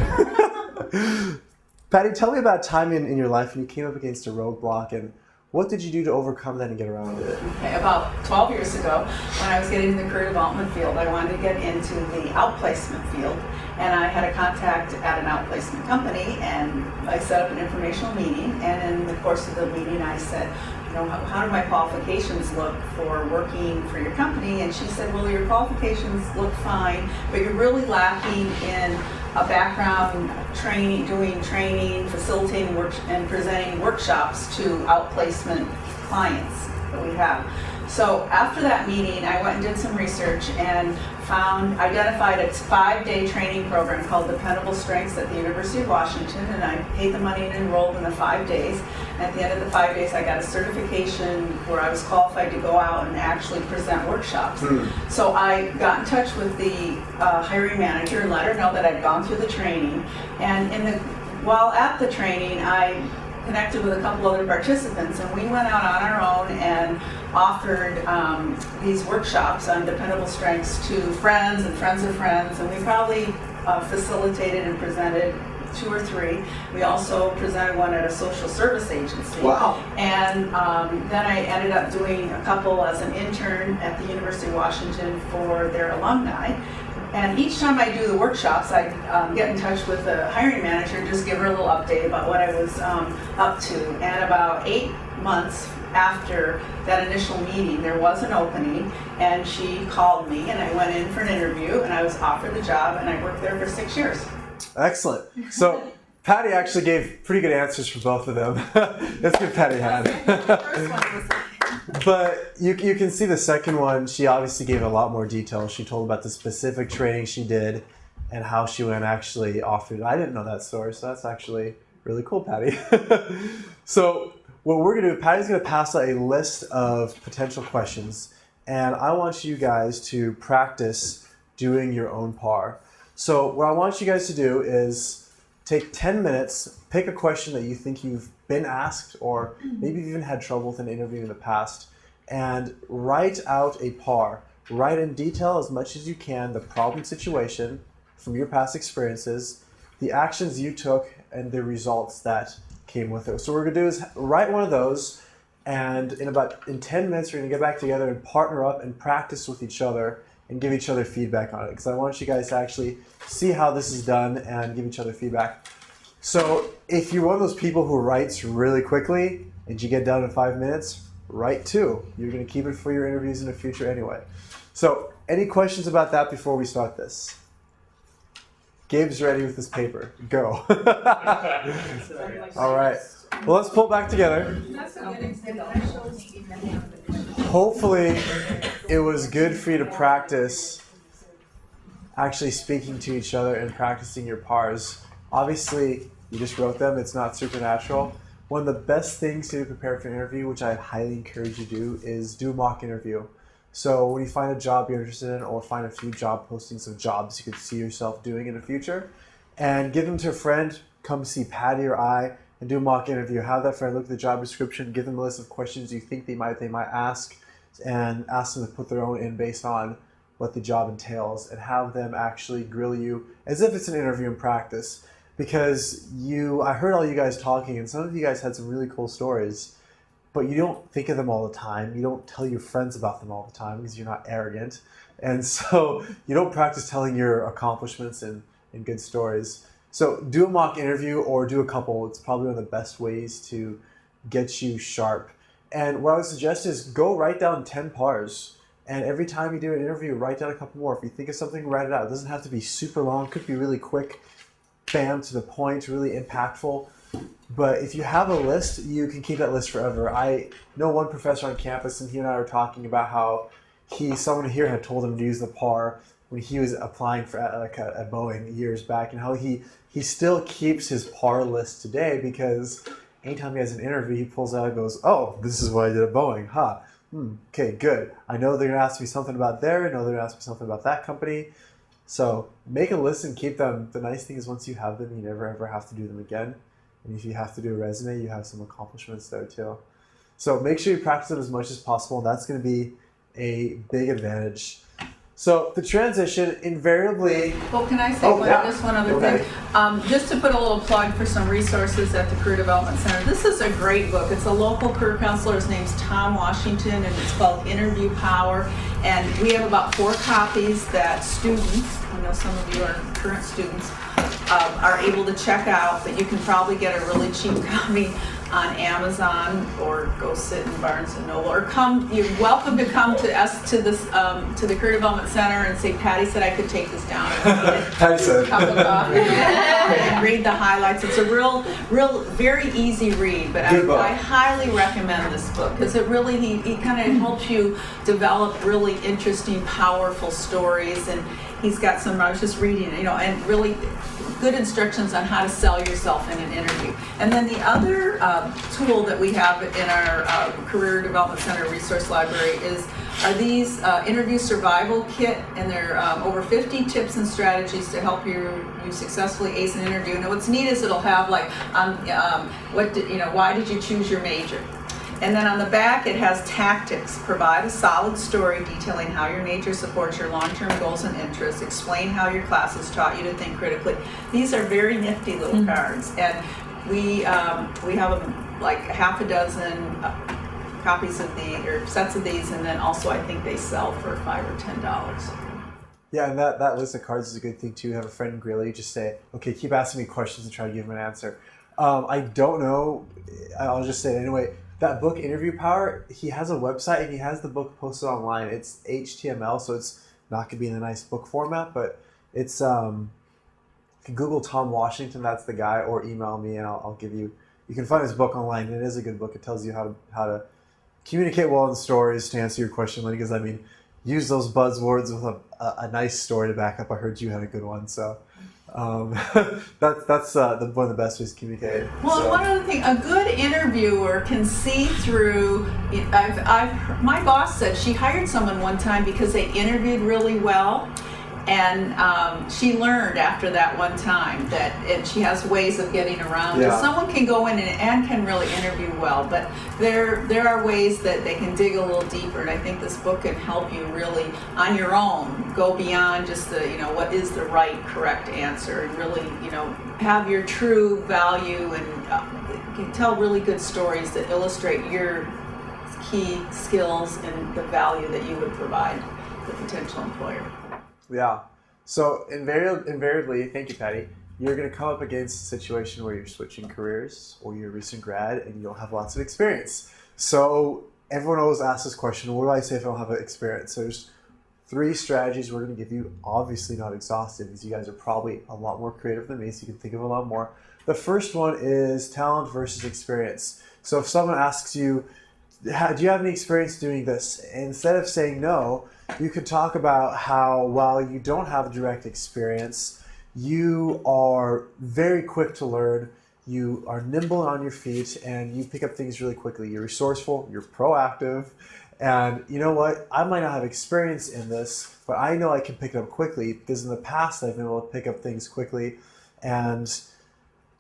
Patty, tell me about time in your life when you came up against a roadblock, and What did you do to overcome that and get around it?
Okay, about 12 years ago, when I was getting in the career development field, I wanted to get into the outplacement field. And I had a contact at an outplacement company, and I set up an informational meeting. And in the course of the meeting, I said, you know, how do my qualifications look for working for your company? And she said, well, your qualifications look fine, but you're really lacking in a background doing training, facilitating work, and presenting workshops to outplacement clients that we have. So after that meeting, I went and did some research and identified a 5-day training program called Dependable Strengths at the University of Washington, and I paid the money and enrolled in the 5 days. And at the end of the 5 days, I got a certification where I was qualified to go out and actually present workshops. So I got in touch with the hiring manager and let her know that I'd gone through the training. And while at the training, I connected with a couple other participants, and we went out on our own and offered these workshops on dependable strengths to friends and friends of friends, and we probably facilitated and presented 2 or 3. We also presented one at a social service agency.
Wow.
And then I ended up doing a couple as an intern at the University of Washington for their alumni. And each time I do the workshops, I get in touch with the hiring manager, just give her a little update about what I was up to. And about 8 months after that initial meeting, there was an opening, and she called me, and I went in for an interview, and I was offered the job, and I worked there for 6 years.
Excellent. So Patty actually gave pretty good answers for both of them. That's good, Patty had. But you can see the second one, she obviously gave a lot more detail. She told about the specific training she did and how she went actually offered. I didn't know that story, so that's actually really cool, Patty. So what we're going to do, Patty's going to pass out a list of potential questions, and I want you guys to practice doing your own PAR. So what I want you guys to do is take 10 minutes, pick a question that you think you've been asked, or maybe you've even had trouble with an interview in the past, and write out a PAR. Write in detail as much as you can the problem situation from your past experiences, the actions you took, and the results that came with it. So what we're going to do is write one of those, and in 10 minutes we're going to get back together and partner up and practice with each other and give each other feedback on it, because I want you guys to actually see how this is done and give each other feedback. So if you're one of those people who writes really quickly and you get done in 5 minutes, write 2. You're going to keep it for your interviews in the future anyway. So any questions about that before we start this? Gabe's ready with his paper. Go. All right. Well, let's pull back together. Hopefully it was good for you to practice actually speaking to each other and practicing your PARs. Obviously, you just wrote them. It's not supernatural. One of the best things to prepare for an interview, which I highly encourage you to do, is do a mock interview. So when you find a job you're interested in, or find a few job postings of jobs you could see yourself doing in the future, and give them to a friend, come see Patty or I, and do a mock interview. Have that friend look at the job description, give them a list of questions you think they might ask, and ask them to put their own in based on what the job entails, and have them actually grill you as if it's an interview in practice. Because I heard all you guys talking, and some of you guys had some really cool stories, but you don't think of them all the time. You don't tell your friends about them all the time because you're not arrogant. And so you don't practice telling your accomplishments and good stories. So do a mock interview or do a couple. It's probably one of the best ways to get you sharp. And what I would suggest is go write down 10 PARs. And every time you do an interview, write down a couple more. If you think of something, write it out. It doesn't have to be super long. It could be really quick, bam, to the point, really impactful. But if you have a list, you can keep that list forever. I know one professor on campus, and he and I were talking about how someone here had told him to use the PAR when he was applying for at Boeing years back, and how he still keeps his PAR list today, because anytime he has an interview, he pulls out and goes, oh, this is what I did at Boeing, huh? Okay, good. I know they're going to ask me something about there. I know they're going to ask me something about that company. So make a list and keep them. The nice thing is once you have them, you never ever have to do them again. And if you have to do a resume, you have some accomplishments there too. So make sure you practice them as much as possible. And that's going to be a big advantage. So the transition invariably.
Well, can I say just one other thing? Just to put a little plug for some resources at the Career Development Center. This is a great book. It's a local career counselor. His name's Tom Washington, and it's called Interview Power. And we have about 4 copies that students, I know some of you are current students, are able to check out, but you can probably get a really cheap copy on Amazon, or go sit in Barnes and Noble, or come. You're welcome to come to us to this to the Career Development Center and say, Patty said I could take this down.
Patty said.
Cup of coffee and read the highlights. It's a real, very easy read. But I highly recommend this book because it really he kind of helps you develop really interesting, powerful stories. And he's got some. I was just reading, and really good instructions on how to sell yourself in an interview. And then the other tool that we have in our Career Development Center Resource Library are these interview survival kit, and they're over 50 tips and strategies to help you successfully ace an interview. And what's neat is it'll have like, why did you choose your major? And then on the back, it has tactics. Provide a solid story detailing how your major supports your long-term goals and interests. Explain how your classes taught you to think critically. These are very nifty little cards, and we have like half a dozen copies of or sets of these, and then also I think they sell for $5 or $10.
Yeah, and that list of cards is a good thing too. Have a friend grill you, just say, okay, keep asking me questions and try to give them an answer. I don't know. I'll just say it anyway. That book, Interview Power, he has a website and he has the book posted online. It's HTML, so it's not going to be in a nice book format, but it's, you can Google Tom Washington, that's the guy, or email me and I'll give you, you can find his book online, and it is a good book. It tells you how to communicate well in stories, to answer your question, because use those buzzwords with a nice story to back up. I heard you had a good one, so. That's one of the best ways to communicate.
Well, one other thing, a good interviewer can see through. My boss said she hired someone one time because they interviewed really well, and she learned after that one time and she has ways of getting around it. Someone can go in and can really interview well, but there are ways that they can dig a little deeper, and I think this book can help you really on your own go beyond just the what is the right, correct answer, and really have your true value and can tell really good stories that illustrate your key skills and the value that you would provide the potential employer.
Yeah. So invariably, thank you, Patty, you're going to come up against a situation where you're switching careers or you're a recent grad and you don't have lots of experience. So everyone always asks this question, what do I say if I don't have experience? So there's 3 strategies we're going to give you, obviously not exhaustive because you guys are probably a lot more creative than me, so you can think of a lot more. The first one is talent versus experience. So if someone asks you, do you have any experience doing this? Instead of saying no, you could talk about how while you don't have direct experience, you are very quick to learn, you are nimble on your feet, and you pick up things really quickly. You're resourceful, you're proactive, and you know what? I might not have experience in this, but I know I can pick it up quickly because in the past I've been able to pick up things quickly. And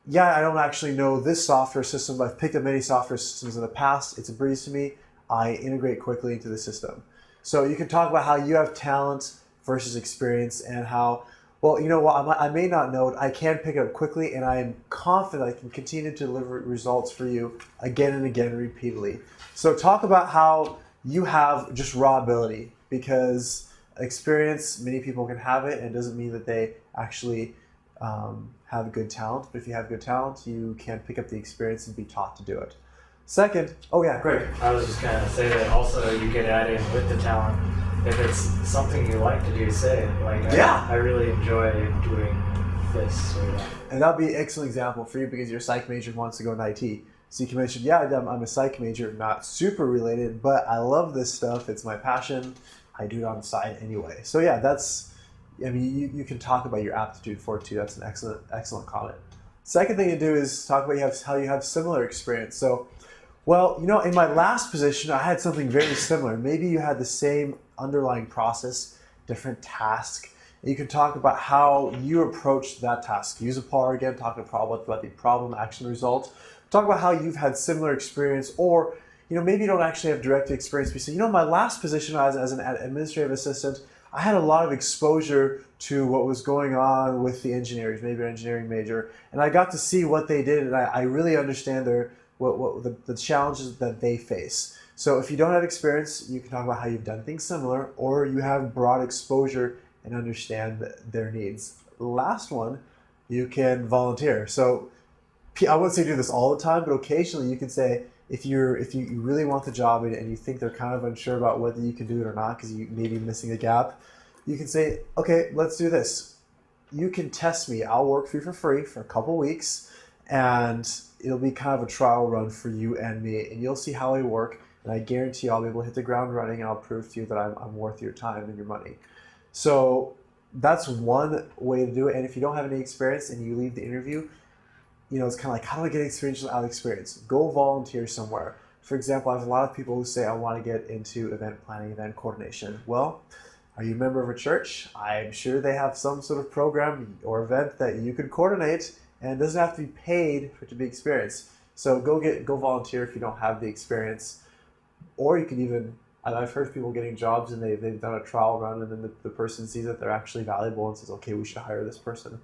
yeah, I don't actually know this software system, but I've picked up many software systems in the past. It's a breeze to me. I integrate quickly into the system. So you can talk about how you have talent versus experience and how, well, you know what, I may not know it, I can pick it up quickly, and I am confident I can continue to deliver results for you again and again repeatedly. So talk about how you have just raw ability, because experience, many people can have it, and it doesn't mean that they actually have good talent. But if you have good talent, you can pick up the experience and be taught to do it. Second, oh yeah, great.
I was just gonna say that also you could add in with the talent, if it's something you like to do, say it. Like, I really enjoy doing this or that.
And that'll be an excellent example for you because you're a psych major who wants to go in IT. So you can mention, yeah, I'm a psych major, not super related, but I love this stuff. It's my passion. I do it on the side anyway. So yeah, you can talk about your aptitude for it too. That's an excellent comment. Second thing to do is talk about how you have similar experience. So, well, in my last position, I had something very similar. Maybe you had the same underlying process, different task. And you can talk about how you approached that task. Use a PAR again, talk about the problem, action, result. Talk about how you've had similar experience, or maybe you don't actually have direct experience. But you say, my last position as an administrative assistant, I had a lot of exposure to what was going on with the engineers, maybe an engineering major, and I got to see what they did, and I really understand the challenges that they face. So if you don't have experience, you can talk about how you've done things similar, or you have broad exposure and understand their needs. Last one, you can volunteer. So I wouldn't say do this all the time, but occasionally you can say, if you really want the job and you think they're kind of unsure about whether you can do it or not because you may be missing a gap, you can say, okay, let's do this. You can test me. I'll work for you for free for a couple weeks, and it'll be kind of a trial run for you and me, and you'll see how I work. And I guarantee I'll be able to hit the ground running, and I'll prove to you that I'm worth your time and your money. So that's one way to do it. And if you don't have any experience and you leave the interview, it's kind of like, how do I get experience without experience? Go volunteer somewhere. For example, I have a lot of people who say, I want to get into event planning, event coordination. Well, are you a member of a church? I'm sure they have some sort of program or event that you could coordinate, and it doesn't have to be paid for it to be experienced. So go volunteer if you don't have the experience. Or you can even, I've heard people getting jobs and they've done a trial run, and then the person sees that they're actually valuable and says, okay, we should hire this person.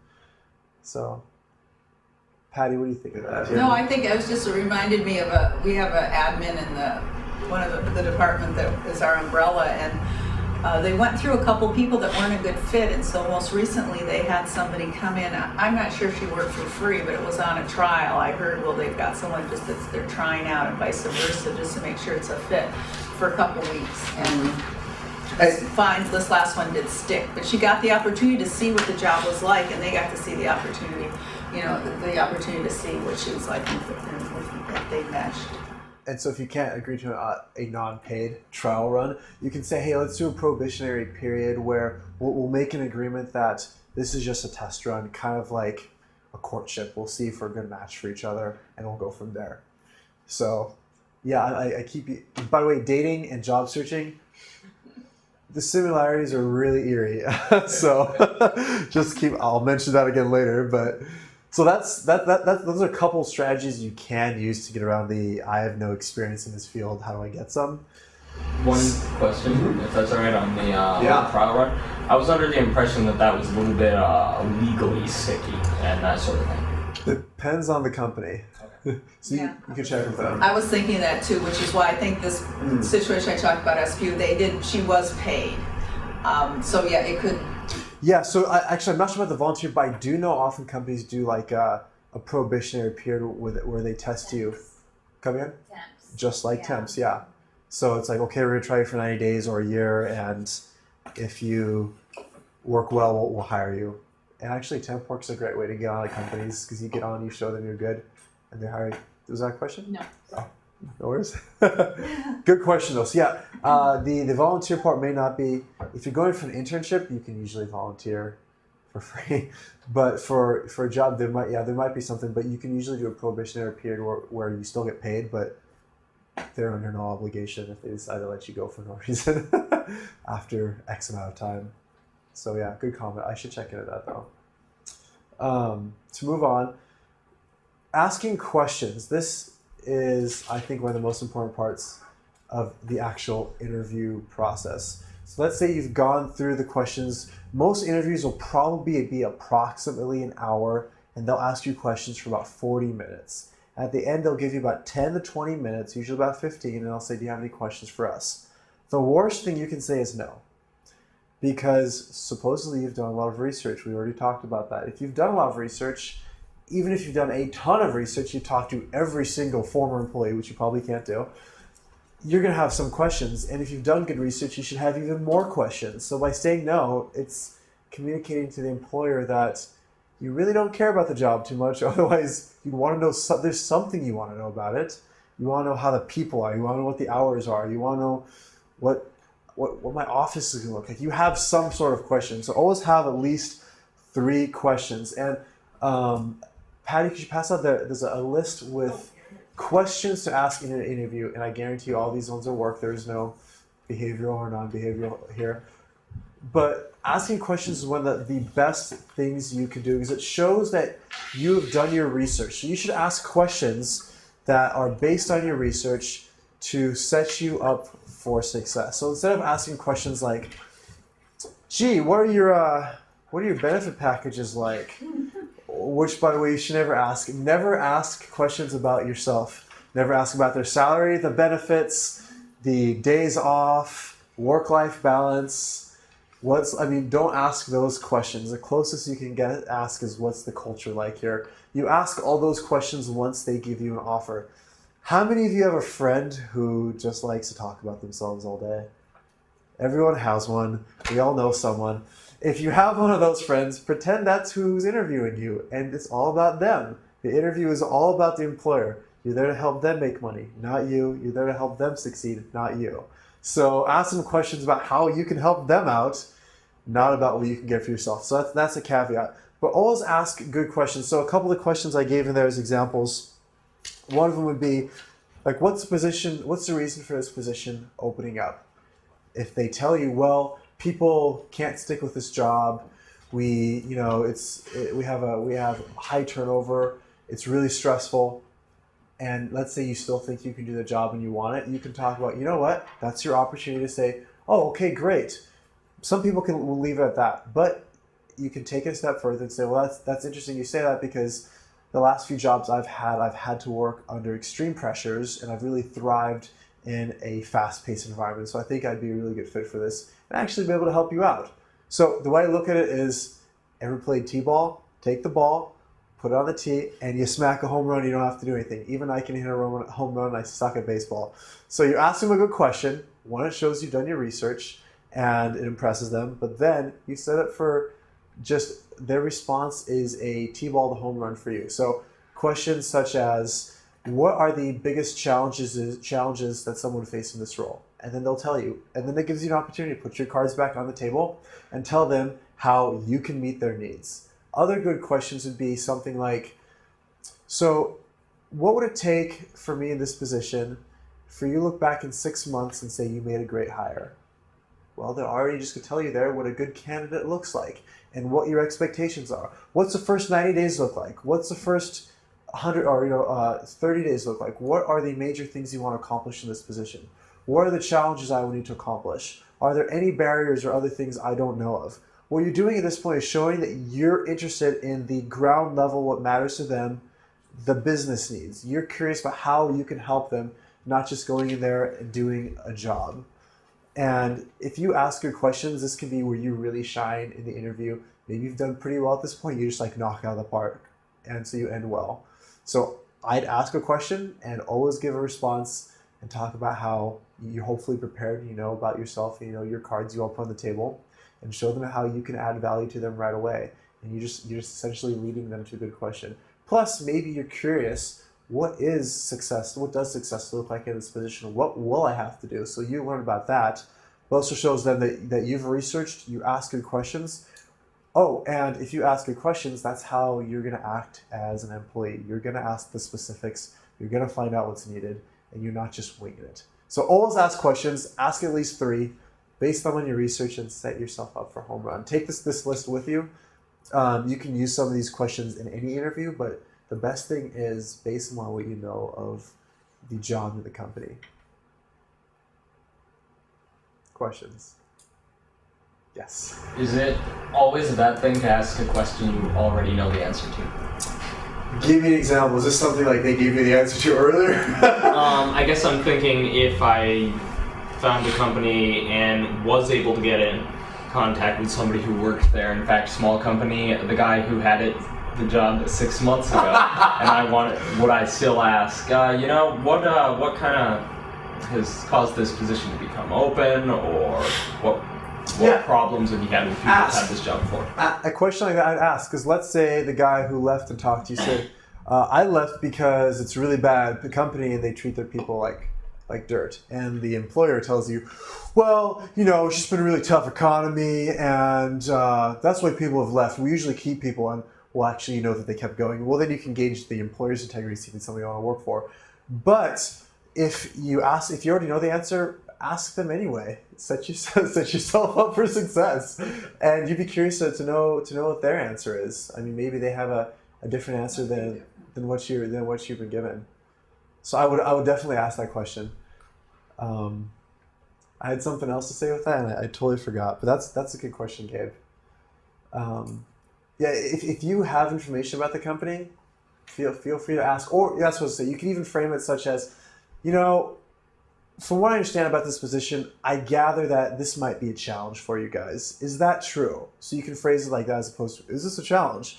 So, Patty, what do you think of that?
No, I think it was just reminded me of we have an admin in one of the department that is our umbrella, and they went through a couple people that weren't a good fit, and so most recently they had somebody come in. I'm not sure if she worked for free, but it was on a trial. I heard, well, they've got someone just they're trying out, and vice versa, just to make sure it's a fit for a couple weeks. And fine, this last one did stick, but she got the opportunity to see what the job was like, and they got to see the opportunity, the opportunity to see what she was like, and if they meshed.
And so if you can't agree to a non-paid trial run, you can say, hey, let's do a probationary period where we'll make an agreement that this is just a test run, kind of like a courtship. We'll see if we're a good match for each other, and we'll go from there. So, yeah, I keep you. By the way, dating and job searching, the similarities are really eerie. So I'll mention that again later, but. So those are a couple strategies you can use to get around I have no experience in this field, how do I get some?
One question, if that's all right, on the trial run. I was under the impression that was a little bit legally sticky and that sort of thing.
Depends on the company. Okay. So you can check with them.
I was thinking that too, which is why I think this situation I talked about SPU, she was paid. So yeah, it could.
Yeah, so I'm not sure about the volunteer, but I do know often companies do like a probationary period where they test you. Come again?
Temps.
Just like temps, yeah. So it's like, okay, we're going to try you for 90 days or a year, and if you work well, we'll hire you. And actually, temp work's a great way to get on at companies because you get on, you show them you're good, and they hire you. Was that a question?
No.
Oh. No worries. Good question though. So yeah, the volunteer part may not be, if you're going for an internship, you can usually volunteer for free. But for a job, there might be something, but you can usually do a probationary period where you still get paid, but they're under no obligation if they decide to let you go for no reason after X amount of time. So yeah, good comment. I should check into that though. To move on, asking questions. This is, I think, one of the most important parts of the actual interview process. So let's say you've gone through the questions. Most interviews will probably be approximately an hour, and they'll ask you questions for about 40 minutes. At the end, they'll give you about 10 to 20 minutes, usually about 15, and they'll say, do you have any questions for us? The worst thing you can say is no, because supposedly you've done a lot of research. We already talked about that. If you've done a lot of research, even if you've done a ton of research, you talk to every single former employee, which you probably can't do, you're going to have some questions. And if you've done good research, you should have even more questions. So by saying no, it's communicating to the employer that you really don't care about the job too much. Otherwise, you want to know, there's something you want to know about it. You want to know how the people are. You want to know what the hours are. You want to know what my office is going to look like. You have some sort of question. So always have at least 3 questions. And Patty, could you pass out there's a list with questions to ask in an interview, and I guarantee you all these ones will work. There's no behavioral or non-behavioral here. But asking questions is one of the best things you can do because it shows that you have done your research. So you should ask questions that are based on your research. to set you up for success. So instead of asking questions like, gee, what are your benefit packages like? Which, by the way, you should never ask. Never ask questions about yourself. Never ask about their salary, the benefits, the days off, work-life balance. Don't ask those questions. The closest you can ask is, what's the culture like here? You ask all those questions once they give you an offer. How many of you have a friend who just likes to talk about themselves all day? Everyone has one. We all know someone. If you have one of those friends, pretend that's who's interviewing you, and it's all about them. The interview is all about the employer. You're there to help them make money, not you. You're there to help them succeed, not you. So ask them questions about how you can help them out, not about what you can get for yourself. So that's a caveat. But always ask good questions. So a couple of questions I gave in there as examples. One of them would be, like, what's the reason for this position opening up? If they tell you, well, people can't stick with this job, we have high turnover, it's really stressful, and let's say you still think you can do the job and you want it, you can talk about, you know what, that's your opportunity to say, oh, okay, great. Some people will leave it at that, but you can take it a step further and say, well, that's interesting you say that, because the last few jobs I've had to work under extreme pressures, and I've really thrived in a fast-paced environment. So I think I'd be a really good fit for this and actually be able to help you out. So the way I look at it is, ever played t-ball? Take the ball, put it on the tee, and you smack a home run. You don't have to do anything. Even I can hit a home run. I suck at baseball. So you ask them a good question. One, it shows you've done your research and it impresses them. But then you set it for just their response is a t-ball to home run for you. So questions such as, what are the biggest challenges that someone would face in this role? And then they'll tell you. And then it gives you an opportunity to put your cards back on the table and tell them how you can meet their needs. Other good questions would be something like, so what would it take for me in this position for you to look back in 6 months and say you made a great hire? Well, they're already just going to tell you there what a good candidate looks like and what your expectations are. What's the first 90 days look like? What's the first 30 days look like? What are the major things you want to accomplish in this position? What are the challenges I will need to accomplish? Are there any barriers or other things I don't know of? What you're doing at this point is showing that you're interested in the ground level, what matters to them, the business needs. You're curious about how you can help them, not just going in there and doing a job. And if you ask good questions, this can be where you really shine in the interview. Maybe you've done pretty well at this point. You just knock it out of the park, and so you end well. So I'd ask a question and always give a response and talk about how you're hopefully prepared, you know about yourself, you know your cards you all put on the table, and show them how you can add value to them right away. And you're just essentially leading them to a good question. Plus, maybe you're curious, what is success? What does success look like in this position? What will I have to do? So you learn about that. It also shows them that you've researched, you ask good questions. Oh, and if you ask good questions, that's how you're going to act as an employee. You're going to ask the specifics. You're going to find out what's needed, and you're not just winging it. So always ask questions. Ask at least 3 based on your research, and set yourself up for home run. Take this list with you. You can use some of these questions in any interview, but the best thing is based on what you know of the job and the company. Questions? Yes.
Is it always a bad thing to ask a question you already know the answer to?
Give me an example. Is this something like they gave you the answer to earlier?
I guess I'm thinking if I found a company and was able to get in contact with somebody who worked there, in fact, small company, the guy who had the job 6 months ago, and would I still ask, what kind of has caused this position to become open, or what problems have you had with people who've had this job before?
A question like that I'd ask, because let's say the guy who left and talked to you said, I left because it's really bad, the company, and they treat their people like dirt. And the employer tells you, well, it's just been a really tough economy, and that's why people have left. We usually keep people, and well, actually, you know that they kept going. Well, then you can gauge the employer's integrity, see if it's something you want to work for. But if you already know the answer, ask them anyway. Set yourself up for success, and you'd be curious to know what their answer is. I mean, maybe they have a different answer than what you've been given. So I would definitely ask that question. I had something else to say with that, and I totally forgot. But that's a good question, Gabe. Yeah, if you have information about the company, feel free to ask. Or that's what I say. You can even frame it such as, from what I understand about this position, I gather that this might be a challenge for you guys. Is that true? So you can phrase it like that as opposed to, is this a challenge?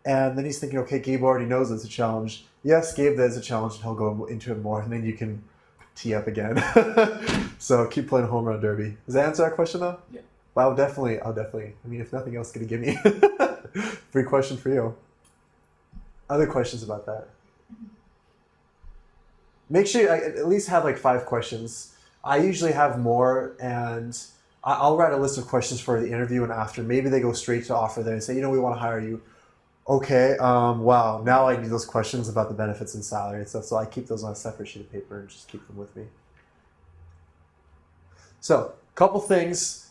And then he's thinking, okay, Gabe already knows it's a challenge. Yes, Gabe, that is a challenge, and he'll go into it more, and then you can tee up again. So keep playing home run derby. Does that answer that question though?
Yeah.
Well, I'll definitely. I mean, if nothing else, gonna give me free question for you. Other questions about that? Make sure I at least have like 5 questions. I usually have more, and I'll write a list of questions for the interview and after. Maybe they go straight to offer there and say, we want to hire you. Okay, wow, now I need those questions about the benefits and salary and stuff, so I keep those on a separate sheet of paper and just keep them with me. So, couple things.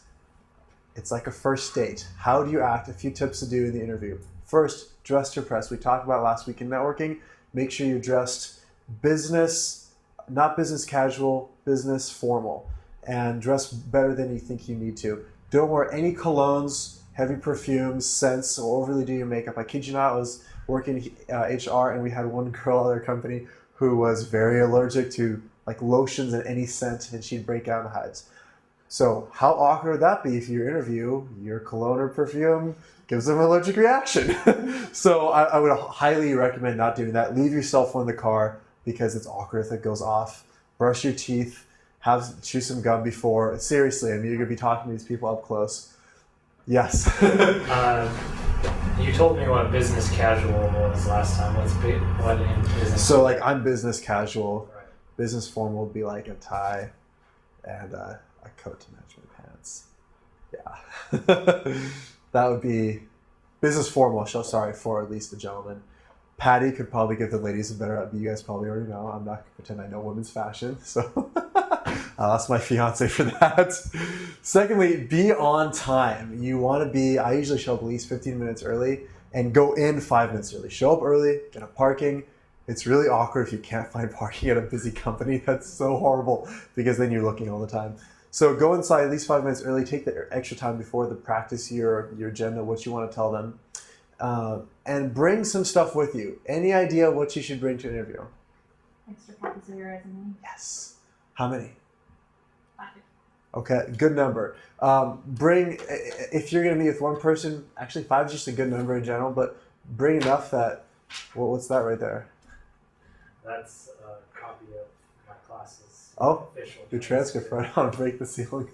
It's like a first date. How do you act? A few tips to do in the interview. First, dress to impress. We talked about last week in networking. Make sure you're dressed business, not business casual, business formal. And dress better than you think you need to. Don't wear any colognes, heavy perfumes, scents, or overly do your makeup. I kid you not, I was working HR, and we had one girl at our company who was very allergic to like lotions and any scent, and she'd break out in hives. So how awkward would that be if your interview, your cologne or perfume gives them an allergic reaction? So I would highly recommend not doing that. Leave your cell phone in the car because it's awkward if it goes off. Brush your teeth. Chew some gum before. Seriously, I mean, you're going to be talking to these people up close. Yes.
You told me what business casual was last time. What in business?
So like I'm business casual.
Right.
Business formal would be like a tie and a coat to match my pants. Yeah. That would be business formal, sorry, for at least the gentleman. Patty could probably give the ladies a better, you guys probably already know. I'm not going to pretend I know women's fashion, so I'll ask my fiance for that. Secondly, be on time. You want to be, I usually show up at least 15 minutes early and go in 5 minutes early. Show up early, get a parking. It's really awkward if you can't find parking at a busy company. That's so horrible because then you're looking all the time. So go inside at least 5 minutes early. Take the extra time before to practice your agenda, what you want to tell them. And bring some stuff with you. Any idea what you should bring to an interview?
Extra copies of your resume.
Yes. How many?
5.
Okay, good number. Bring, if you're going to meet with one person, actually 5 is just a good number in general, but bring enough that, what's that right there?
That's a copy of my classes.
Oh, your transcript right on, break the ceiling.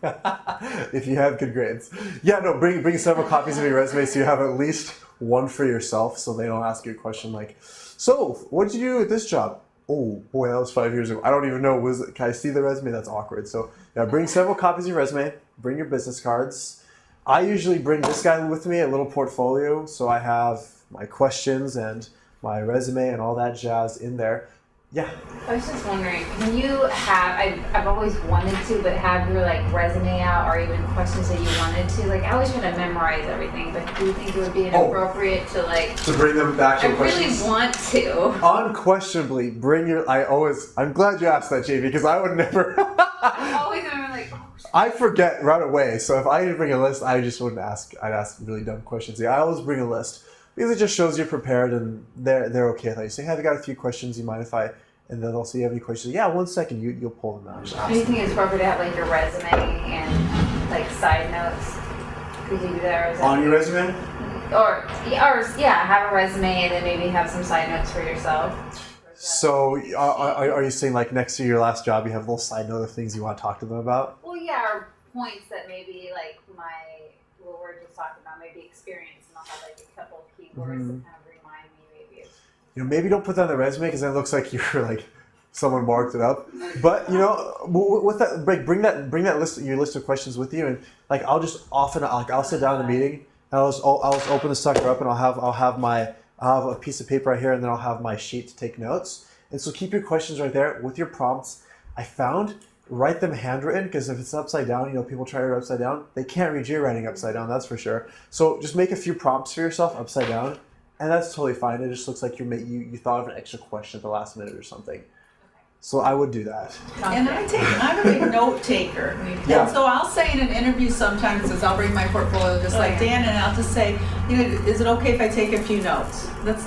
If you have good grades. Yeah, no, bring several copies of your resume so you have at least one for yourself so they don't ask you a question like, so, what did you do at this job? Oh, boy, that was 5 years ago. I don't even know. Can I see the resume? That's awkward. So, yeah, bring several copies of your resume. Bring your business cards. I usually bring this guy with me, a little portfolio, so I have my questions and my resume and all that jazz in there. Yeah.
I was just wondering, when you have, I've always wanted to, but have your like resume out or even questions that you wanted to, like I always try to memorize everything, but do you think it would be inappropriate to like...
To bring them back to questions?
I really want to.
Unquestionably, bring your, I'm glad you asked that, JV, because I would never...
I always remember like...
I forget right away, so if I didn't bring a list, I just wouldn't ask. I'd ask really dumb questions. Yeah, I always bring a list. Because it just shows you're prepared and they're okay with that. You say, hey, I've got a few questions, you mind if I... And then they'll say, you have any questions? Yeah, 1 second, you'll pull them out.
Do you think it's appropriate to have like your resume and like side notes? Could you do that?
On your resume?
Or have a resume and then maybe have some side notes for yourself.
So are you saying like next to your last job you have a little side note of things you want to talk to them about?
Well, yeah, or points that maybe like what we're just talking about, maybe experience, and I'll have like a couple of keywords that kind of remind me maybe of...
Maybe don't put that on the resume because then it looks like you're like someone marked it up. But with that, bring that list, your list of questions with you, and like I'll sit down in a meeting and I'll just open the sucker up and I'll have a piece of paper right here and then I'll have my sheet to take notes. And so keep your questions right there with your prompts. I found write them handwritten because if it's upside down, people try to write upside down, they can't read your writing upside down, that's for sure. So just make a few prompts for yourself upside down. And that's totally fine. It just looks like you thought of an extra question at the last minute or something. Okay. So I would do that.
And I'm a big note taker.
Yeah.
And so I'll say in an interview sometimes, is I'll bring my portfolio just like Dan, and I'll just say, is it okay if I take a few notes? That's,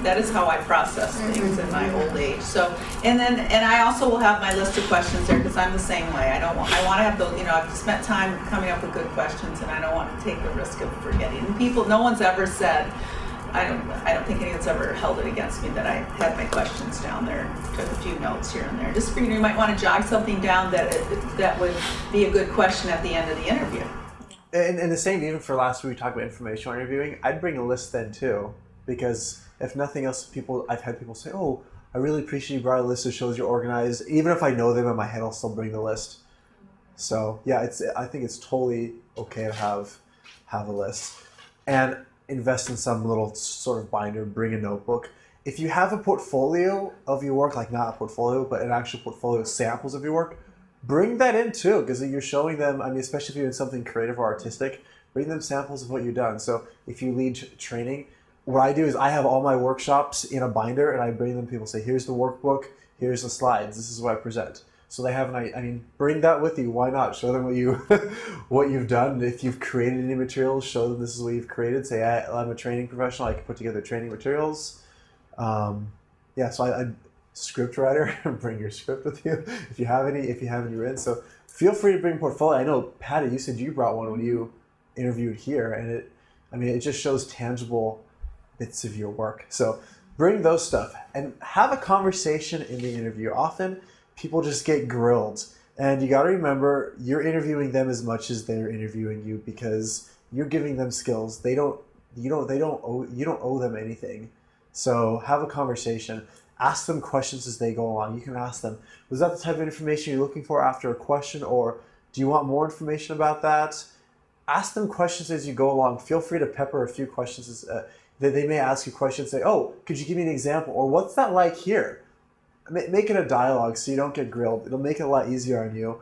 that is how I process things in my old age. So, and I also will have my list of questions there because I'm the same way. I want to have those, I've spent time coming up with good questions, and I don't want to take the risk of forgetting. And no one's ever said, I don't think anyone's ever held it against me that I had my questions down there and took a few notes here and there. Just for you might want to jog something down that would be a good question at the end of the interview.
And the same even for last week we talked about informational interviewing. I'd bring a list then too, because if nothing else, I've had people say, "Oh, I really appreciate you brought a list that shows you're organized." Even if I know them in my head, I'll still bring the list. So yeah, I think it's totally okay to have a list. And invest in some little sort of binder, bring a notebook. If you have a portfolio of your work, like not a portfolio, but an actual portfolio of samples of your work, bring that in too, because you're showing them, especially if you're doing something creative or artistic, bring them samples of what you've done. So if you lead training, what I do is I have all my workshops in a binder and I bring them, people say, here's the workbook, here's the slides, this is what I present. So they have bring that with you. Why not? Show them what you've done. If you've created any materials, show them this is what you've created. Say, I'm a training professional. I can put together training materials. So I script writer. Bring your script with you if you have any written. So feel free to bring portfolio. I know, Patty, you said you brought one when you interviewed here, and it just shows tangible bits of your work. So bring those stuff and have a conversation in the interview. Often people just get grilled, and you got to remember you're interviewing them as much as they're interviewing you, because you're giving them skills. You don't owe them anything. So have a conversation. Ask them questions as they go along. You can ask them, was that the type of information you're looking for after a question, or do you want more information about that? Ask them questions as you go along. Feel free to pepper a few questions. They may ask you questions, say, oh, could you give me an example? Or what's that like here? Make it a dialogue so you don't get grilled. It'll make it a lot easier on you.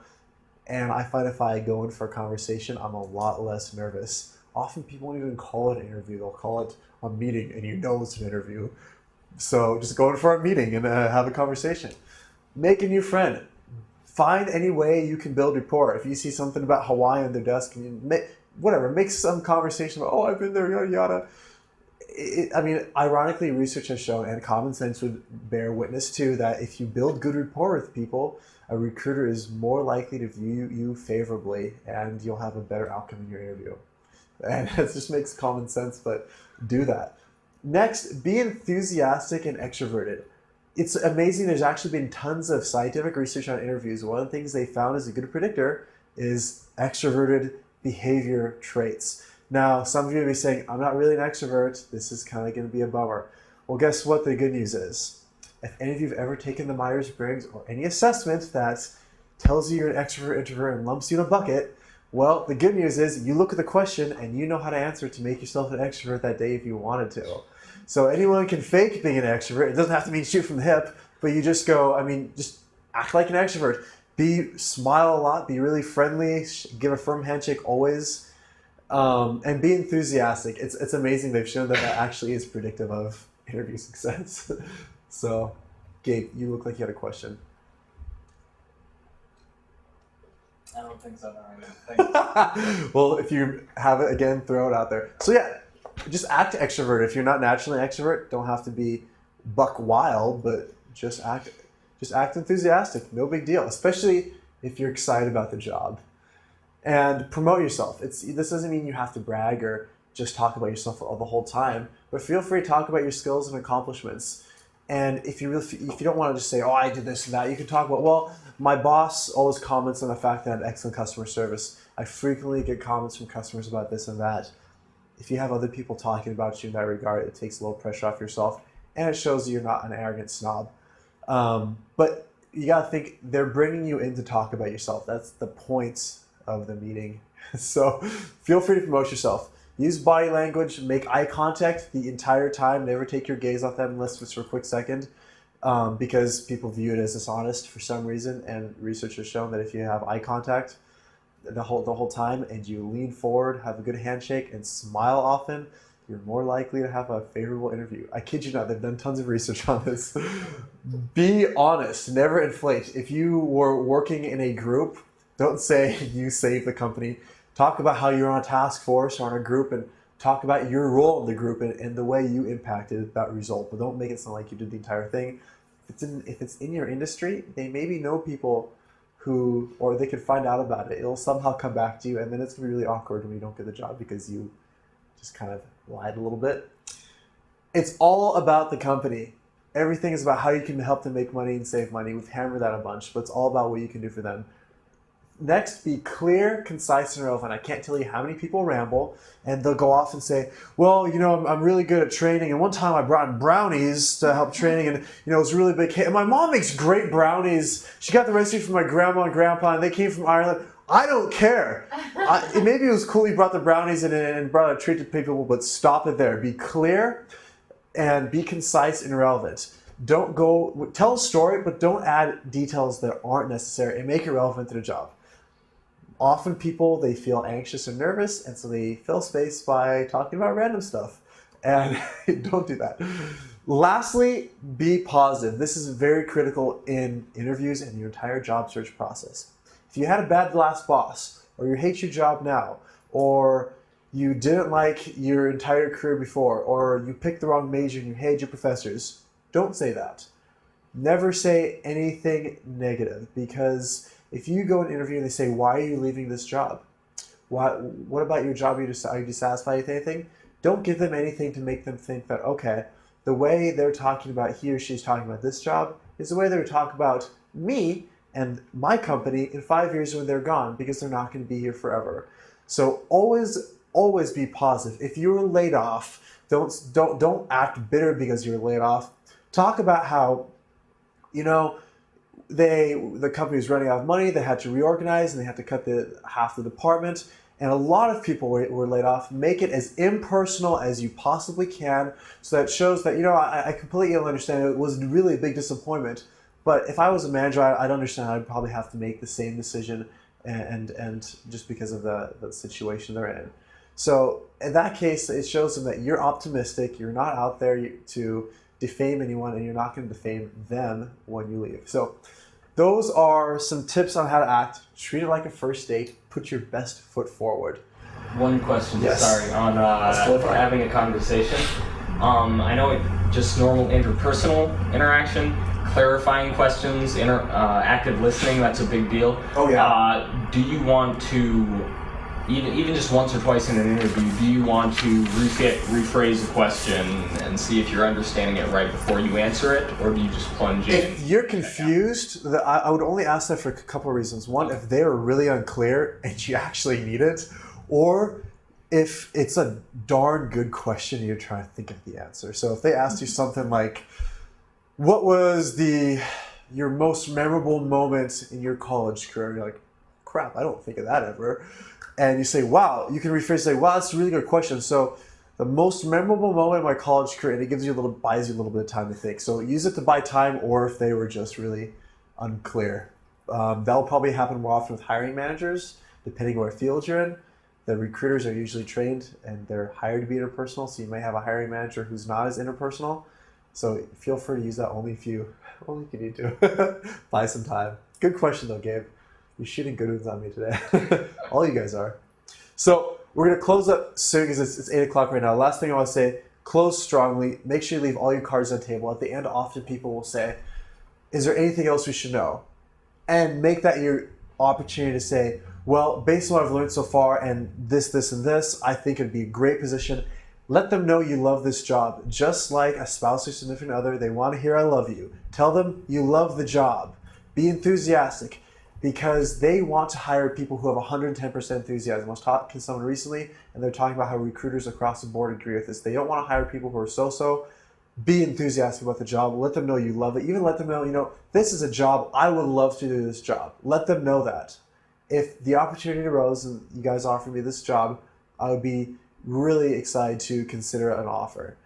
And I find if I go in for a conversation, I'm a lot less nervous. Often people won't even call it an interview. They'll call it a meeting, and it's an interview. So just go in for a meeting and have a conversation. Make a new friend. Find any way you can build rapport. If you see something about Hawaii on their desk, make some conversation about, oh, I've been there, yada, yada. Ironically, research has shown, and common sense would bear witness to, that if you build good rapport with people, a recruiter is more likely to view you favorably, and you'll have a better outcome in your interview. And it just makes common sense, but do that. Next, be enthusiastic and extroverted. It's amazing. There's actually been tons of scientific research on interviews. One of the things they found is a good predictor is extroverted behavior traits. Now, some of you may be saying, I'm not really an extrovert. This is kind of going to be a bummer. Well, guess what the good news is? If any of you have ever taken the Myers-Briggs or any assessment that tells you you're an extrovert, introvert, and lumps you in a bucket, well, the good news is you look at the question and you know how to answer to make yourself an extrovert that day if you wanted to. So anyone can fake being an extrovert. It doesn't have to mean shoot from the hip, but you just go, just act like an extrovert. Smile a lot, be really friendly, give a firm handshake always. And be enthusiastic. It's amazing. They've shown that actually is predictive of interview success. So, Gabe, you look like you had a question.
I don't think so. Thanks.
Well, if you have it, again, throw it out there. So yeah, just act extrovert. If you're not naturally an extrovert, don't have to be buck wild, but just act enthusiastic. No big deal, especially if you're excited about the job. And promote yourself. This doesn't mean you have to brag or just talk about yourself the whole time, but feel free to talk about your skills and accomplishments. And if you don't want to just say, oh, I did this and that, you can talk about, well, my boss always comments on the fact that I have excellent customer service. I frequently get comments from customers about this and that. If you have other people talking about you in that regard, it takes a little pressure off yourself, and it shows you're not an arrogant snob. But you got to think, they're bringing you in to talk about yourself. That's the point of the meeting. So feel free to promote yourself. Use body language, make eye contact the entire time. Never take your gaze off them unless it's for a quick second, because people view it as dishonest for some reason. And research has shown that if you have eye contact the whole time and you lean forward, have a good handshake, and smile often, you're more likely to have a favorable interview. I kid you not, they've done tons of research on this. Be honest, never inflate. If you were working in a group, don't say you saved the company. Talk about how you're on a task force or on a group, and talk about your role in the group and the way you impacted that result. But don't make it sound like you did the entire thing. If it's in your industry, they maybe know people who, or they could find out about it. It'll somehow come back to you, and then it's gonna be really awkward when you don't get the job because you just kind of lied a little bit. It's all about the company. Everything is about how you can help them make money and save money. We've hammered that a bunch, but it's all about what you can do for them. Next, be clear, concise, and relevant. I can't tell you how many people ramble, and they'll go off and say, well, you know, I'm really good at training, and one time I brought in brownies to help training, and, you know, it was a really big hit. And my mom makes great brownies. She got the recipe from my grandma and grandpa, and they came from Ireland. I don't care. Maybe it was cool you brought the brownies in and brought a treat to people, but stop it there. Be clear and be concise and relevant. Don't go, tell a story, but don't add details that aren't necessary, and make it relevant to the job. Often people, they feel anxious and nervous, and so they fill space by talking about random stuff. And don't do that. Lastly, be positive. This is very critical in interviews and your entire job search process. If you had a bad last boss, or you hate your job now, or you didn't like your entire career before, or you picked the wrong major and you hate your professors, don't say that. Never say anything negative, because if you go and interview and they say, why are you leaving this job? What about your job? Are you dissatisfied with anything? Don't give them anything to make them think that, okay, the way they're talking about, he or she's talking about this job is the way they would talk about me and my company in 5 years when they're gone, because they're not going to be here forever. So always be positive. If you were laid off, don't act bitter because you were laid off. Talk about how, you know, the company was running out of money, they had to reorganize, and they had to cut half the department, and a lot of people were laid off. Make it as impersonal as you possibly can, so that shows that, you know, I completely understand it was really a big disappointment, but if I was a manager, I'd understand I'd probably have to make the same decision, and just because of the situation they're in. So in that case, it shows them that you're optimistic, you're not out there to defame anyone, and you're not going to defame them when you leave. So those are some tips on how to act. Treat it like a first date. Put your best foot forward.
One question,
Yes.
sorry, on
totally fine.
having a conversation. I know just normal interpersonal interaction, clarifying questions, active listening, that's a big deal.
Oh, yeah.
Do you want to, even just once or twice in an interview, do you want to rephrase a question and see if you're understanding it right before you answer it, or do you just plunge in?
If you're confused, I would only ask that for a couple of reasons. One, if they're really unclear and you actually need it, or if it's a darn good question and you're trying to think of the answer. So if they asked you something like, what was your most memorable moment in your college career? You're like, crap, I don't think of that ever. And you say, wow, you can rephrase and say, wow, that's a really good question. So the most memorable moment in my college career, and it buys you a little bit of time to think. So use it to buy time, or if they were just really unclear. That'll probably happen more often with hiring managers, depending on what field you're in. The recruiters are usually trained and they're hired to be interpersonal, so you may have a hiring manager who's not as interpersonal. So feel free to use that only if you need to. Buy some time. Good question though, Gabe. You're shooting good ones on me today. All you guys are. So we're going to close up soon because it's 8 o'clock right now. Last thing I want to say, close strongly. Make sure you leave all your cards on the table. At the end, often people will say, is there anything else we should know? And make that your opportunity to say, well, based on what I've learned so far and this, and this, I think it'd be a great position. Let them know you love this job. Just like a spouse or significant other, they want to hear I love you. Tell them you love the job. Be enthusiastic, because they want to hire people who have 110% enthusiasm. I was talking to someone recently, and they're talking about how recruiters across the board agree with this. They don't want to hire people who are so-so. Be enthusiastic about the job. Let them know you love it. Even let them know, you know, this is a job. I would love to do this job. Let them know that. If the opportunity arose and you guys offered me this job, I would be really excited to consider an offer.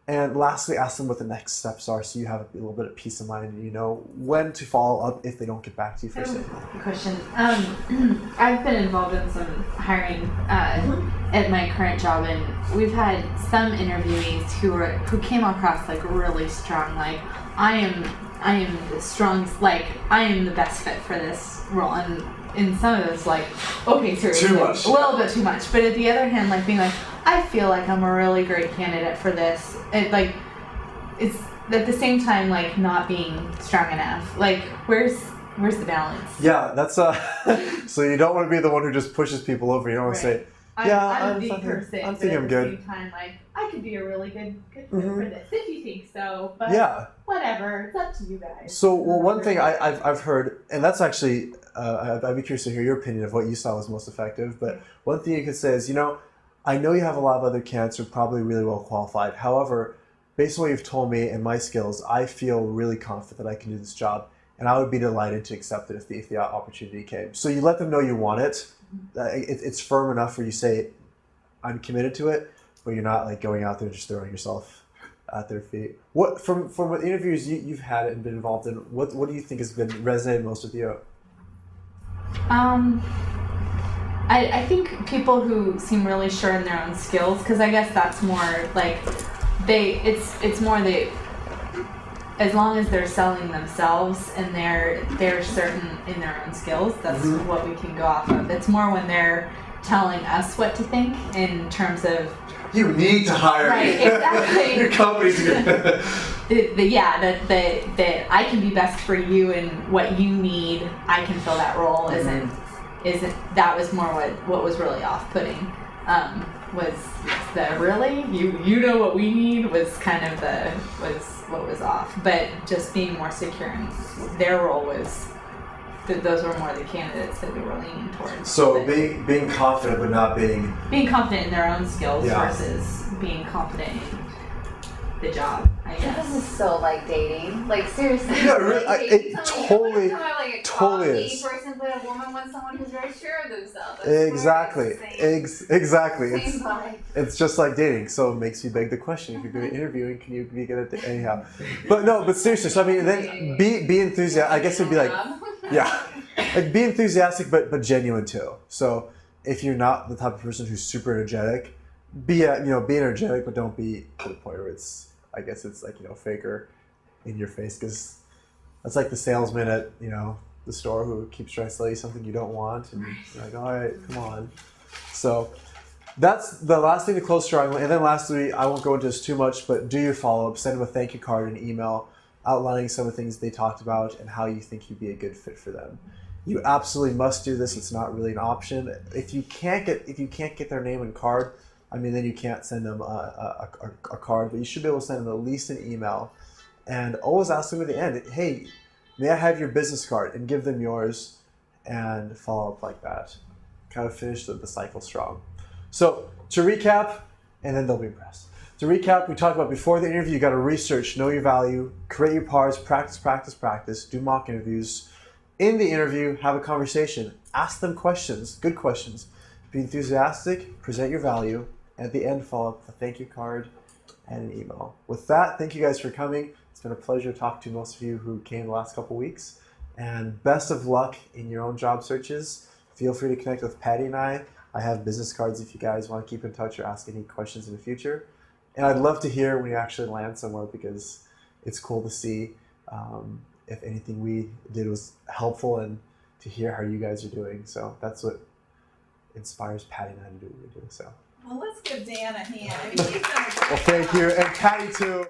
And lastly, ask them what the next steps are, so you have a little bit of peace of mind and you know when to follow up if they don't get back to you first.
Good question. I've been involved in some hiring at my current job, and we've had some interviewees who came across like really strong, like I am the strongest, like I am the best fit for this role, and some of it's like, okay, seriously,
Too much.
a little bit too much. But at the other hand, like being like, I feel like I'm a really great candidate for this. It like, it's at the same time like not being strong enough. Like where's the balance?
Yeah, that's so you don't want to be the one who just pushes people over. You don't want to say, yeah,
I'm a
I'm
big
thinking-
person.
I'm
but
thinking
at
I'm
the
good.
same time, like I could be a really good fit
Mhm.
for this if you think so. But
yeah.
whatever, it's up to you guys.
So, well, one thing I've heard, and that's actually, I'd be curious to hear your opinion of what you saw was most effective. But one thing you could say is, I know you have a lot of other candidates who are probably really well qualified. However, based on what you've told me and my skills, I feel really confident that I can do this job, and I would be delighted to accept it if the opportunity came. So you let them know you want it. It's firm enough where you say, I'm committed to it, but you're not like going out there and just throwing yourself at their feet. What from what interviews you've had and been involved in, what do you think has been resonated most with you?
I think people who seem really sure in their own skills, because I guess that's more like it's more as long as they're selling themselves and they're certain in their own skills, that's what we can go off of. It's more when they're telling us what to think in terms of
You need to hire
right,
me.
exactly.
Your company's good.
that I can be best for you and what you need, I can fill that role isn't that was more what was really off-putting. Was the really you know what we need was kind of was what was off, but just being more secure in their role was those were more the candidates that we were leaning towards.
So
But
being confident but not being
confident in their own skills versus being confident in the job, I
This
guess.
is so like dating. Like seriously.
Yeah, really,
like,
it
dating someone, you don't want
totally
a
totally
cocky
is.
person, but a woman wants someone who's very sure of themselves.
Exactly. Exactly.
Same
It's
vibe.
it's just like dating. So it makes you beg the question: if you're good at interviewing, can you be good at the anyhow? But no, but seriously. So I mean, then be enthusiastic. I guess it'd be like yeah, like be enthusiastic, but genuine too. So if you're not the type of person who's super energetic, be energetic, but don't be to the point where I guess it's like faker in your face, because that's like the salesman at the store who keeps trying to sell you something you don't want, and you're like, all right, come on. So that's the last thing to close strongly. And then lastly, I won't go into this too much, but do your follow-up, send them a thank you card and email outlining some of the things they talked about and how you think you'd be a good fit for them. You absolutely must do this. It's not really an option. If you can't get their name and card, I mean, then you can't send them a card, but you should be able to send them at least an email, and always ask them at the end, hey, may I have your business card, and give them yours, and follow up like that. Kind of finish the cycle strong. So to recap, and then they'll be impressed. To recap, we talked about before the interview, you got to research, know your value, create your PARs, practice, do mock interviews. In the interview, have a conversation, ask them questions, good questions. Be enthusiastic, present your value, and at the end, follow up with a thank you card and an email. With that, thank you guys for coming. It's been a pleasure to talk to most of you who came the last couple weeks. And best of luck in your own job searches. Feel free to connect with Patty and I. I have business cards if you guys want to keep in touch or ask any questions in the future. And I'd love to hear when you actually land somewhere, because it's cool to see if anything we did was helpful, and to hear how you guys are doing. So that's what inspires Patty and I to do what we do. So.
Well, let's give Dan a hand. I mean, he's done a great
Well, thank
job.
you. And Patty too.